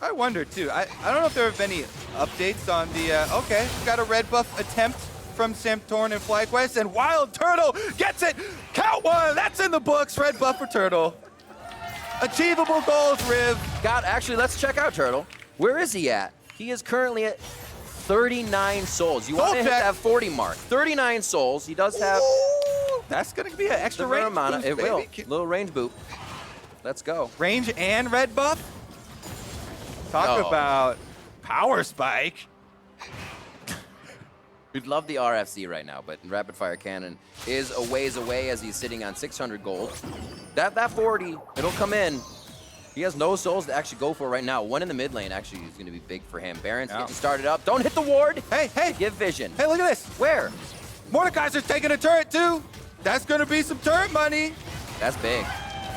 I wonder, too. I don't know if there have been any updates on the... okay, got a red buff attempt from Santorin and FlyQuest, and WildTurtle gets it! Count one! That's in the books! Red buff for Turtle. Achievable goals, Riv. God, actually, let's check out Turtle. Where is he at? He is currently at 39 souls. You want to hit that 40 mark. 39 souls. He does have... Ooh, that's going to be an extra range boost, It baby. will. Little range boop. Let's go. Range and red buff? Talk about power spike. We'd love the RFC right now, but Rapid Fire Cannon is a ways away as he's sitting on 600 gold. That 40, it'll come in. He has no souls to actually go for right now. One in the mid lane actually is going to be big for him. Baron's getting started up. Don't hit the ward. Hey. Give vision. Hey, look at this. Where? Mordekaiser's taking a turret, too. That's going to be some turret money. That's big.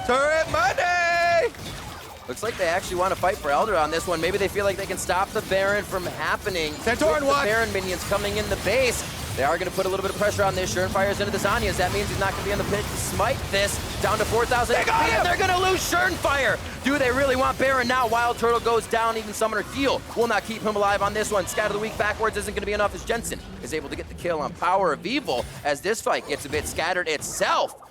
Turret money! Looks like they actually want to fight for Elder on this one. Maybe they feel like they can stop the Baron from happening. Santorin with the Baron minions coming in the base. They are going to put a little bit of pressure on this. Shernfire's into the Zanyas. That means he's not going to be on the pit to smite this. Down to 4,000 HP, and they're going to lose Shernfire. Do they really want Baron now? WildTurtle goes down. Even Summoner Heal will not keep him alive on this one. Scatter the Weak backwards isn't going to be enough as Jensen is able to get the kill on PowerOfEvil as this fight gets a bit scattered itself.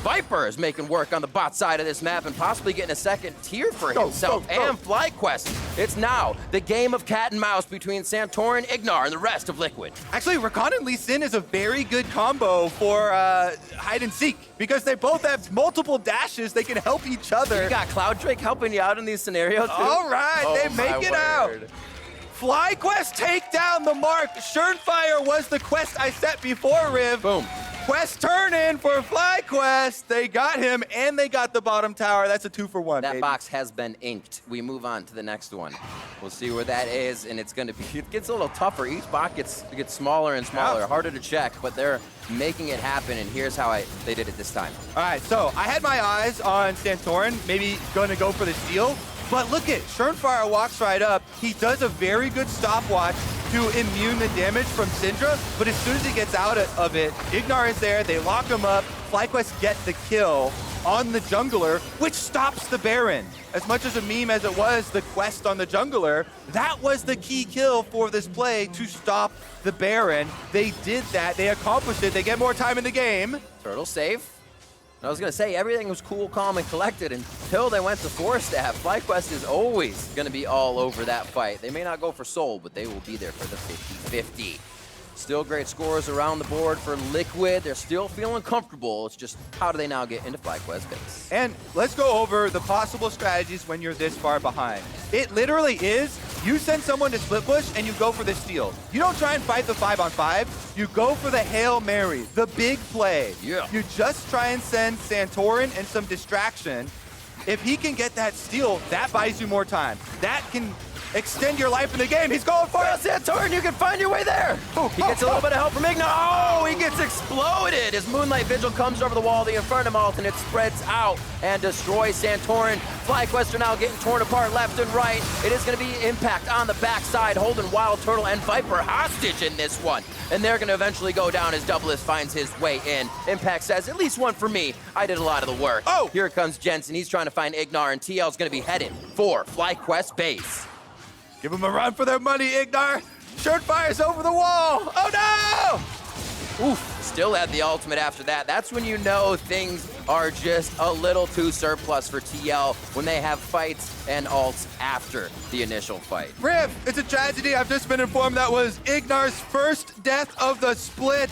Viper is making work on the bot side of this map and possibly getting a second tier for himself and FlyQuest. It's now the game of cat and mouse between Santorin, IgNar, and the rest of Liquid. Actually, Rakan and Lee Sin is a very good combo for hide and seek because they both have multiple dashes. They can help each other. You got Cloud Drake helping you out in these scenarios, too. All right, they make it out. FlyQuest take down the mark. Shernfire was the quest I set before, Riv. Boom. Quest turn in for FlyQuest. They got him and they got the bottom tower. That's a 2-for-1. That baby. box has been inked. We move on to the next one. We'll see where that is, and it's going to be. It gets a little tougher. Each box gets smaller and smaller, harder to check, but they're making it happen. And here's how they did it this time. All right, so I had my eyes on Santorin, maybe going to go for the steal. But look at Shernfire walks right up. He does a very good stopwatch to immune the damage from Syndra, but as soon as he gets out of it, IgNar is there, they lock him up, FlyQuest get the kill on the jungler, which stops the Baron. As much as a meme as it was the quest on the jungler, that was the key kill for this play to stop the Baron. They did that, they accomplished it, they get more time in the game. Turtle safe. I was going to say, everything was cool, calm, and collected until they went to 4-staff. FlyQuest is always going to be all over that fight. They may not go for soul, but they will be there for the 50-50. Still great scores around the board for Liquid. They're still feeling comfortable. It's just, how do they now get into FlyQuest base? And let's go over the possible strategies when you're this far behind. It literally is, you send someone to split push and you go for the steal. You don't try and fight the 5-on-5. You go for the Hail Mary, the big play. Yeah. You just try and send Santorin and some distraction. If he can get that steal, that buys you more time. That can extend your life in the game. He's going for it. Santorin, you can find your way there. He gets a little bit of help from IgNar. Oh, he gets exploded. His Moonlight Vigil comes over the wall, the Inferno Ult, and it spreads out and destroys Santorin. FlyQuest are now getting torn apart left and right. It is going to be Impact on the backside, holding WildTurtle and Viper hostage in this one. And they're going to eventually go down as Doublelift finds his way in. Impact says, at least one for me. I did a lot of the work. Oh! Here comes Jensen. He's trying to find IgNar, and TL's going to be headed for FlyQuest base. Give them a run for their money, IgNar. Shernfire's over the wall. Oh, no! Oof, still had the ultimate after that. That's when you know things are just a little too surplus for TL when they have fights and ults after the initial fight. Riv, it's a tragedy. I've just been informed that was IgNar's first death of the split.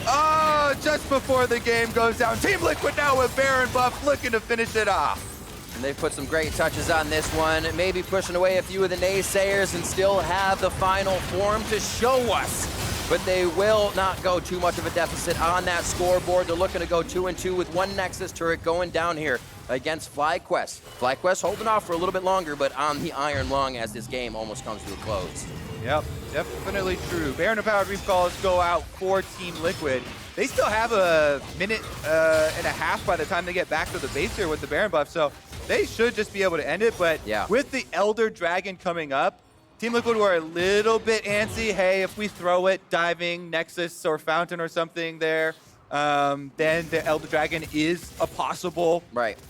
Oh, just before the game goes down. Team Liquid now with Baron buff looking to finish it off. And they've put some great touches on this one, maybe pushing away a few of the naysayers and still have the final form to show us. But they will not go too much of a deficit on that scoreboard. They're looking to go 2-2 with one Nexus turret going down here against FlyQuest. FlyQuest holding off for a little bit longer, but on the iron lung as this game almost comes to a close. Yep, definitely true. Baron and Powered Recalls go out for Team Liquid. They still have a minute and a half by the time they get back to the base here with the Baron buff, so they should just be able to end it. But with the Elder Dragon coming up, Team Liquid were a little bit antsy. Hey, if we throw it, diving, Nexus or Fountain or something there, then the Elder Dragon is a possible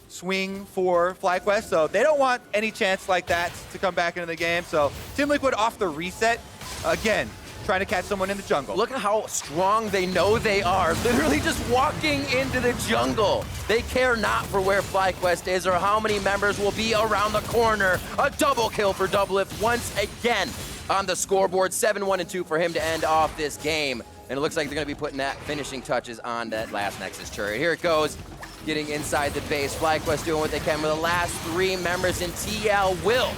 swing for FlyQuest. So they don't want any chance like that to come back into the game. So Team Liquid off the reset, again, trying to catch someone in the jungle. Look at how strong they know they are. Literally just walking into the jungle. They care not for where FlyQuest is or how many members will be around the corner. A double kill for Doublelift once again on the scoreboard. 7-1-2 for him to end off this game. And it looks like they're going to be putting that finishing touches on that last Nexus turret. Here it goes, getting inside the base. FlyQuest doing what they can with the last 3 members in TL will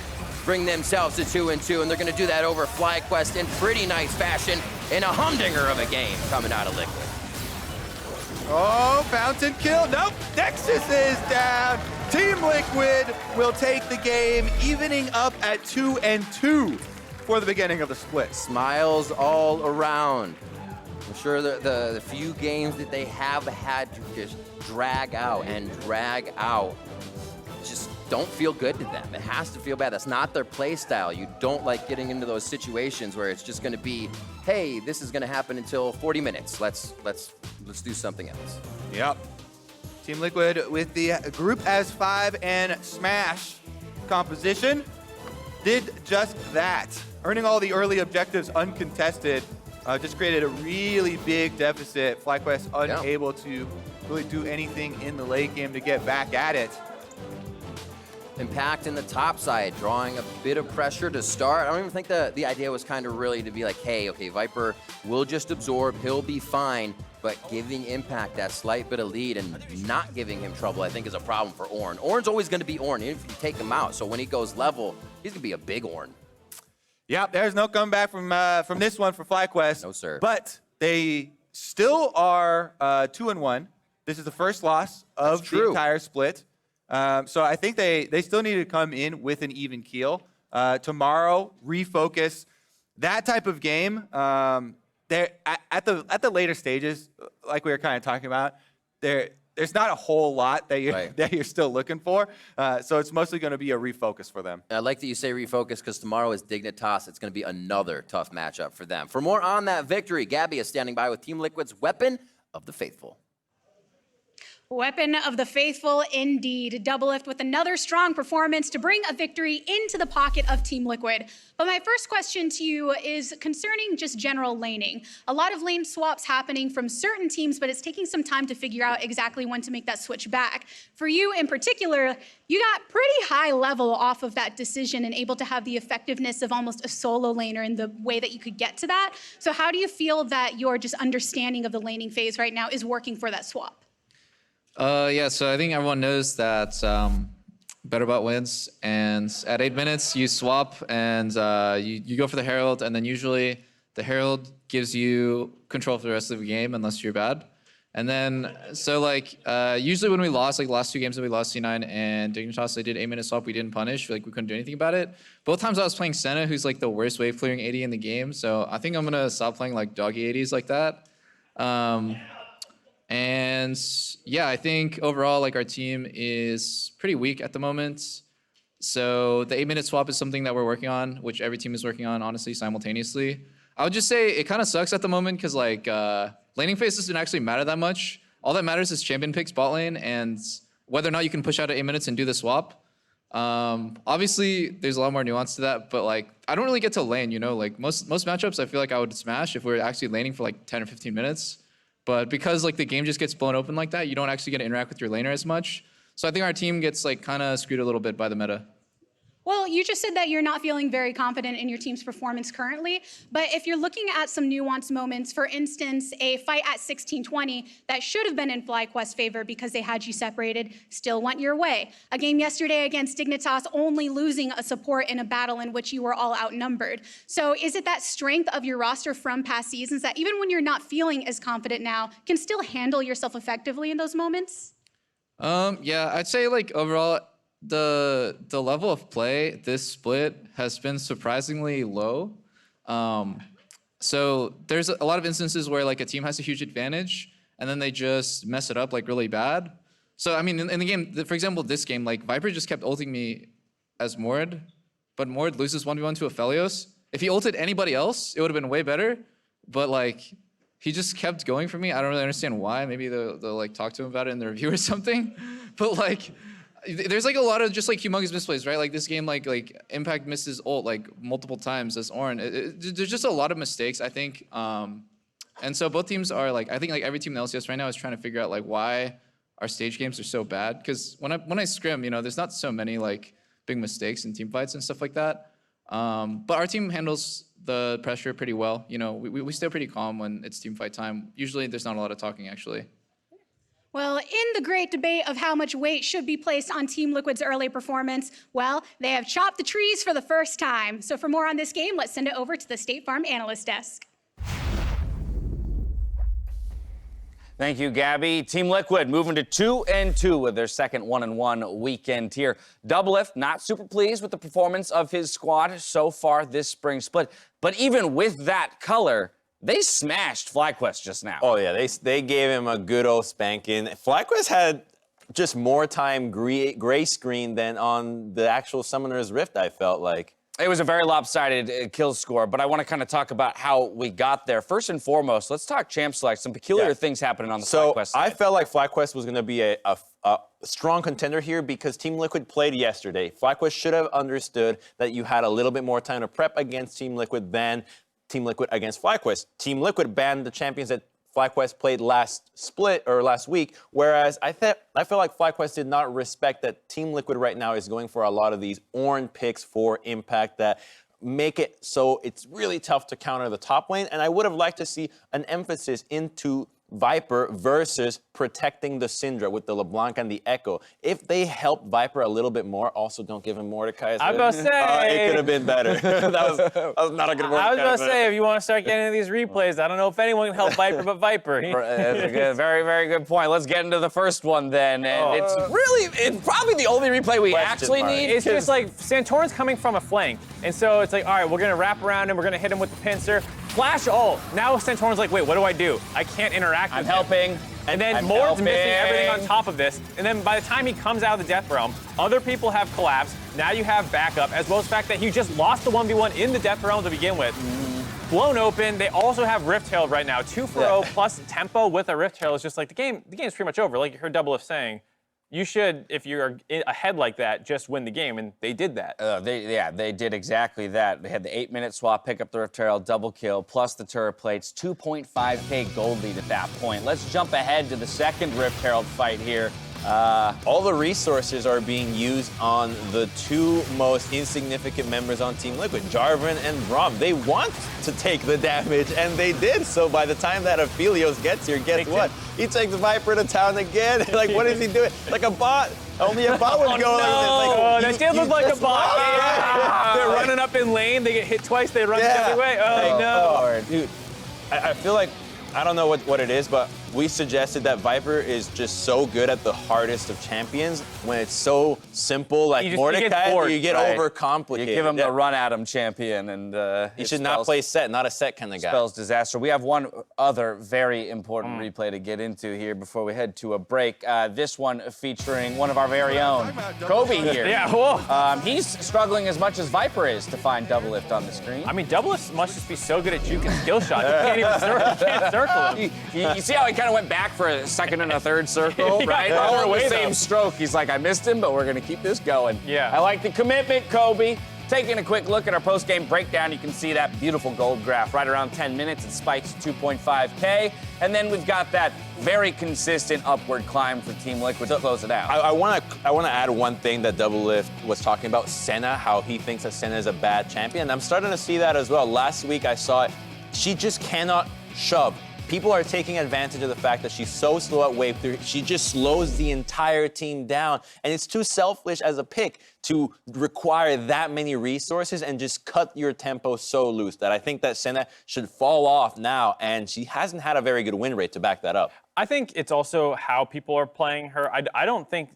bring themselves to 2-2, and they're going to do that over FlyQuest in pretty nice fashion in a humdinger of a game coming out of Liquid. Oh, Fountain kill. Nope, Nexus is down. Team Liquid will take the game, evening up at 2-2 for the beginning of the split. Smiles all around. I'm sure the few games that they have had to just drag out just don't feel good to them. It has to feel bad. That's not their play style. You don't like getting into those situations where it's just going to be, hey, this is going to happen until 40 minutes. Let's do something else. Yep. Team Liquid with the group as 5 and Smash composition did just that. Earning all the early objectives uncontested, just created a really big deficit. FlyQuest unable to really do anything in the late game to get back at it. Impact in the top side, drawing a bit of pressure to start. I don't even think the idea was kind of really to be like, hey, okay, Viper will just absorb, he'll be fine, but giving Impact that slight bit of lead and not giving him trouble, I think is a problem for Ornn. Ornn's always going to be Ornn, even if you take him out. So when he goes level, he's going to be a big Ornn. Yep, there's no comeback from this one for FlyQuest. No, sir. But they still are 2-1. This is the first loss of the entire split. So I think they still need to come in with an even keel. Tomorrow, refocus. That type of game, they're at the later stages, like we were kind of talking about, there's not a whole lot that you're still looking for. So it's mostly going to be a refocus for them. I like that you say refocus because tomorrow is Dignitas. It's going to be another tough matchup for them. For more on that victory, Gabby is standing by with Team Liquid's Weapon of the Faithful. Weapon of the Faithful indeed. Doublelift with another strong performance to bring a victory into the pocket of Team Liquid. But my first question to you is concerning just general laning. A lot of lane swaps happening from certain teams, but it's taking some time to figure out exactly when to make that switch back. For you in particular, you got pretty high level off of that decision and able to have the effectiveness of almost a solo laner in the way that you could get to that. So how do you feel that your just understanding of the laning phase right now is working for that swap? Yeah, so I think everyone knows that BetterBot wins, and at 8 minutes you swap and you go for the Herald, and then usually the Herald gives you control for the rest of the game unless you're bad. And then, so like, usually when we lost, like the last 2 games that we lost C9 and Dignitas, they did 8-minute swap, we didn't punish, like we couldn't do anything about it. Both times I was playing Senna, who's like the worst wave clearing 80 in the game, so I think I'm gonna stop playing like doggy 80s like that. And yeah, I think overall, like our team is pretty weak at the moment. So the 8-minute swap is something that we're working on, which every team is working on, honestly, simultaneously. I would just say it kind of sucks at the moment because like laning phase doesn't actually matter that much. All that matters is champion picks bot lane and whether or not you can push out at 8 minutes and do the swap. Obviously, there's a lot more nuance to that, but like I don't really get to lane, you know, like most matchups, I feel like I would smash if we were actually laning for like 10 or 15 minutes. But because like the game just gets blown open like that, you don't actually get to interact with your laner as much. So I think our team gets like kind of screwed a little bit by the meta. Well, you just said that you're not feeling very confident in your team's performance currently, but if you're looking at some nuanced moments, for instance, a fight at 16-20 that should have been in FlyQuest's favor because they had you separated still went your way. A game yesterday against Dignitas only losing a support in a battle in which you were all outnumbered. So is it that strength of your roster from past seasons that even when you're not feeling as confident now, can still handle yourself effectively in those moments? Yeah, I'd say like overall, the level of play this split has been surprisingly low. So there's a lot of instances where like a team has a huge advantage and then they just mess it up like really bad. So I mean, in the game, for example, this game, like Viper just kept ulting me as Mord, but Mord loses 1v1 to Aphelios. If he ulted anybody else, it would have been way better. But like, he just kept going for me. I don't really understand why. Maybe they'll like talk to him about it in the review or something. But like, there's like a lot of just like humongous misplays, right? Like this game, like Impact misses ult like multiple times as Ornn. There's just a lot of mistakes, I think. And so both teams are like, I think like every team in LCS right now is trying to figure out like why our stage games are so bad. Because when I scrim, you know, there's not so many like big mistakes in team fights and stuff like that. But our team handles the pressure pretty well. You know, we stay pretty calm when it's team fight time. Usually there's not a lot of talking actually. Well, in the great debate of how much weight should be placed on Team Liquid's early performance, well, they have chopped the trees for the first time. So for more on this game, let's send it over to the State Farm Analyst Desk. Thank you, Gabby. Team Liquid moving to 2-2 with their second 1-1 weekend here. Doublelift not super pleased with the performance of his squad so far this spring split. But even with that color, they smashed FlyQuest just now. Oh yeah, they gave him a good old spanking. FlyQuest had just more time gray screen than on the actual Summoner's Rift, I felt like. It was a very lopsided kill score, but I want to kind of talk about how we got there. First and foremost, let's talk champ select. Some peculiar things happening on the FlyQuest side. I felt like FlyQuest was going to be a strong contender here because Team Liquid played yesterday. FlyQuest should have understood that you had a little bit more time to prep against Team Liquid than Team Liquid against FlyQuest. Team Liquid banned the champions that FlyQuest played last split or last week, whereas I feel like FlyQuest did not respect that Team Liquid right now is going for a lot of these Ornn picks for Impact that make it so it's really tough to counter the top lane, and I would have liked to see an emphasis into Viper versus protecting the Syndra with the LeBlanc and the Echo. If they help Viper a little bit more, also don't give him Mordekaiser. I was about to say. It could have been better. that was not a good Mordekaiser. I was about to say, if you want to start getting into these replays, I don't know if anyone can help Viper but Viper. That's a good, very, very good point. Let's get into the first one then. And it's probably the only replay we actually need. It's just like Santorin's coming from a flank. And so it's like, all right, we're going to wrap around him. We're going to hit him with the pincer. Flash ult. Now Santorin's like, wait, what do? I can't interact with him. I'm helping. And then Mord's missing everything on top of this. And then by the time he comes out of the Death Realm, other people have collapsed. Now you have backup, as well as the fact that he just lost the 1v1 in the Death Realm to begin with. Blown open. They also have Rift Herald right now. 2-0 plus tempo with a Rift Herald is just like the game's pretty much over. Like you heard Doublelift saying, you should, if you're ahead like that, just win the game, and they did that. They did exactly that. They had the 8-minute swap, pick up the Rift Herald, double kill, plus the turret plates, 2.5k gold lead at that point. Let's jump ahead to the second Rift Herald fight here. All the resources are being used on the two most insignificant members on Team Liquid, Jarvan and Braum. They want to take the damage, and they did. So by the time that Aphelios gets here, guess what? He takes Viper to town again. Like, what is he doing? Like a bot. Only a bot would go like this. That did look like a bot. They're running up in lane. They get hit twice. They run the other way. Oh, no. Dude, I feel like, I don't know what it is, but we suggested that Viper is just so good at the hardest of champions when it's so simple, like Mordekaiser, you get overcomplicated. You give him the run at him champion, and he should not play set, not a set kind of guy. Spells disaster. We have one other very important replay to get into here before we head to a break. This one featuring one of our very own, Kobe here. He's struggling as much as Viper is to find Doublelift on the screen. I mean, Doublelift must just be so good at juking skill shots. You can't even circle him. You see how he kind of went back for a second and a third circle, right? All in the same stroke. He's like, I missed him, but we're going to keep this going. Yeah. I like the commitment, Kobe. Taking a quick look at our post-game breakdown, you can see that beautiful gold graph. Right around 10 minutes, it spikes to 2.5K. And then we've got that very consistent upward climb for Team Liquid to close it out. I want to add one thing that Doublelift was talking about, Senna, how he thinks that Senna is a bad champion. I'm starting to see that as well. Last week I saw it. She just cannot shove. People are taking advantage of the fact that she's so slow at wave 3. She just slows the entire team down. And it's too selfish as a pick to require that many resources and just cut your tempo so loose that I think that Senna should fall off now. And she hasn't had a very good win rate to back that up. I think it's also how people are playing her. I don't think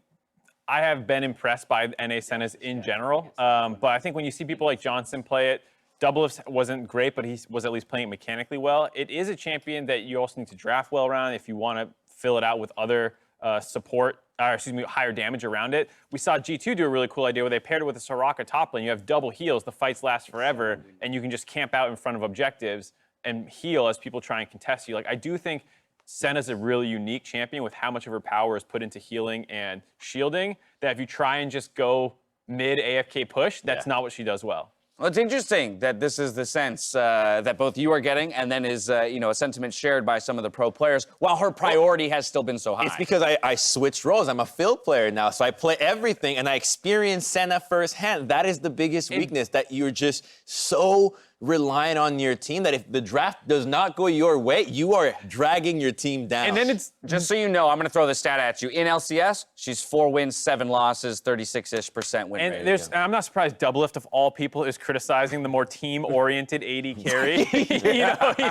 I have been impressed by NA Sennas in general. But I think when you see people like Jensen play it, Doublelift wasn't great, but he was at least playing it mechanically well. It is a champion that you also need to draft well around if you want to fill it out with other higher damage around it. We saw G2 do a really cool idea where they paired it with a Soraka top lane. You have double heals, the fights last forever, and you can just camp out in front of objectives and heal as people try and contest you. Like, I do think Senna's a really unique champion with how much of her power is put into healing and shielding, that if you try and just go mid AFK push, that's not what she does well. Well, it's interesting that this is the sense that both you are getting, and then is a sentiment shared by some of the pro players, while her priority has still been so high. It's because I switched roles. I'm a Phil player now, so I play everything, and I experience Senna firsthand. That is the biggest weakness, that you're just so reliant on your team that if the draft does not go your way, you are dragging your team down. And then it's, just so you know, I'm going to throw this stat at you. In LCS, she's 4 wins, 7 losses, 36-ish% win rate. And I'm not surprised Doublelift, of all people, is criticizing the more team-oriented AD carry. He's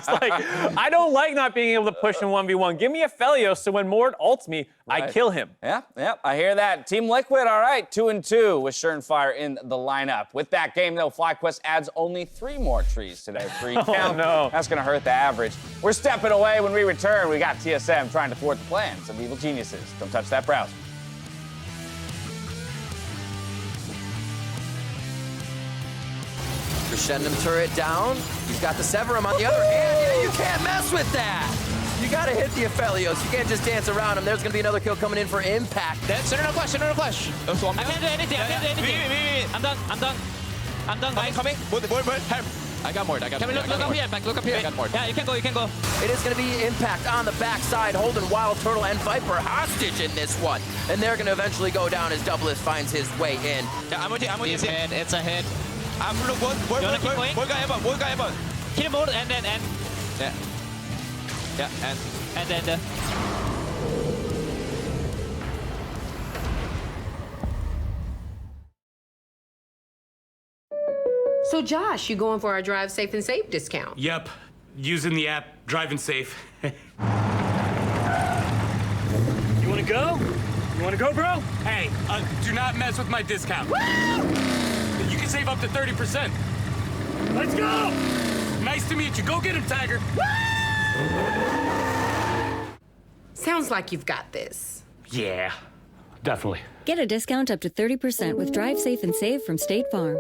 like, I don't like not being able to push in 1v1. Give me Aphelios so when Mord ults me, I kill him. Yeah, I hear that. Team Liquid, all right, 2-2 with Shernfire in the lineup. With that game, though, FlyQuest adds only 3 more trees today. 3 count. Oh, no. That's going to hurt the average. We're stepping away. When we return, we got TSM trying to thwart the plans of evil geniuses. Don't touch that browser. Crescendum turret down. He's got the Severum on the other hand. Yeah, you can't mess with that. You gotta hit the Aphelios. You can't just dance around him. There's gonna be another kill coming in for Impact. Center no flash. I can't do anything. I'm done, guys. Coming. Help. I got Mord. Look up here, Impact. Look up here. I got Mord. Yeah, you can go. It is gonna be Impact on the backside, holding WildTurtle and Viper hostage in this one. And they're gonna eventually go down as Doublelift finds his way in. Yeah, I'm with you. It's a hit. Look, one guy above. Kill Mord and then. Yeah, And then. So Josh, you going for our Drive Safe and Save discount? Yep, using the app, driving safe. You wanna go? You wanna go, bro? Hey, do not mess with my discount. Woo! You can save up to 30%. Let's go! Nice to meet you. Go get him, Tiger. Woo! Sounds like you've got this. Yeah, definitely. Get a discount up to 30% with Drive Safe and Save from State Farm.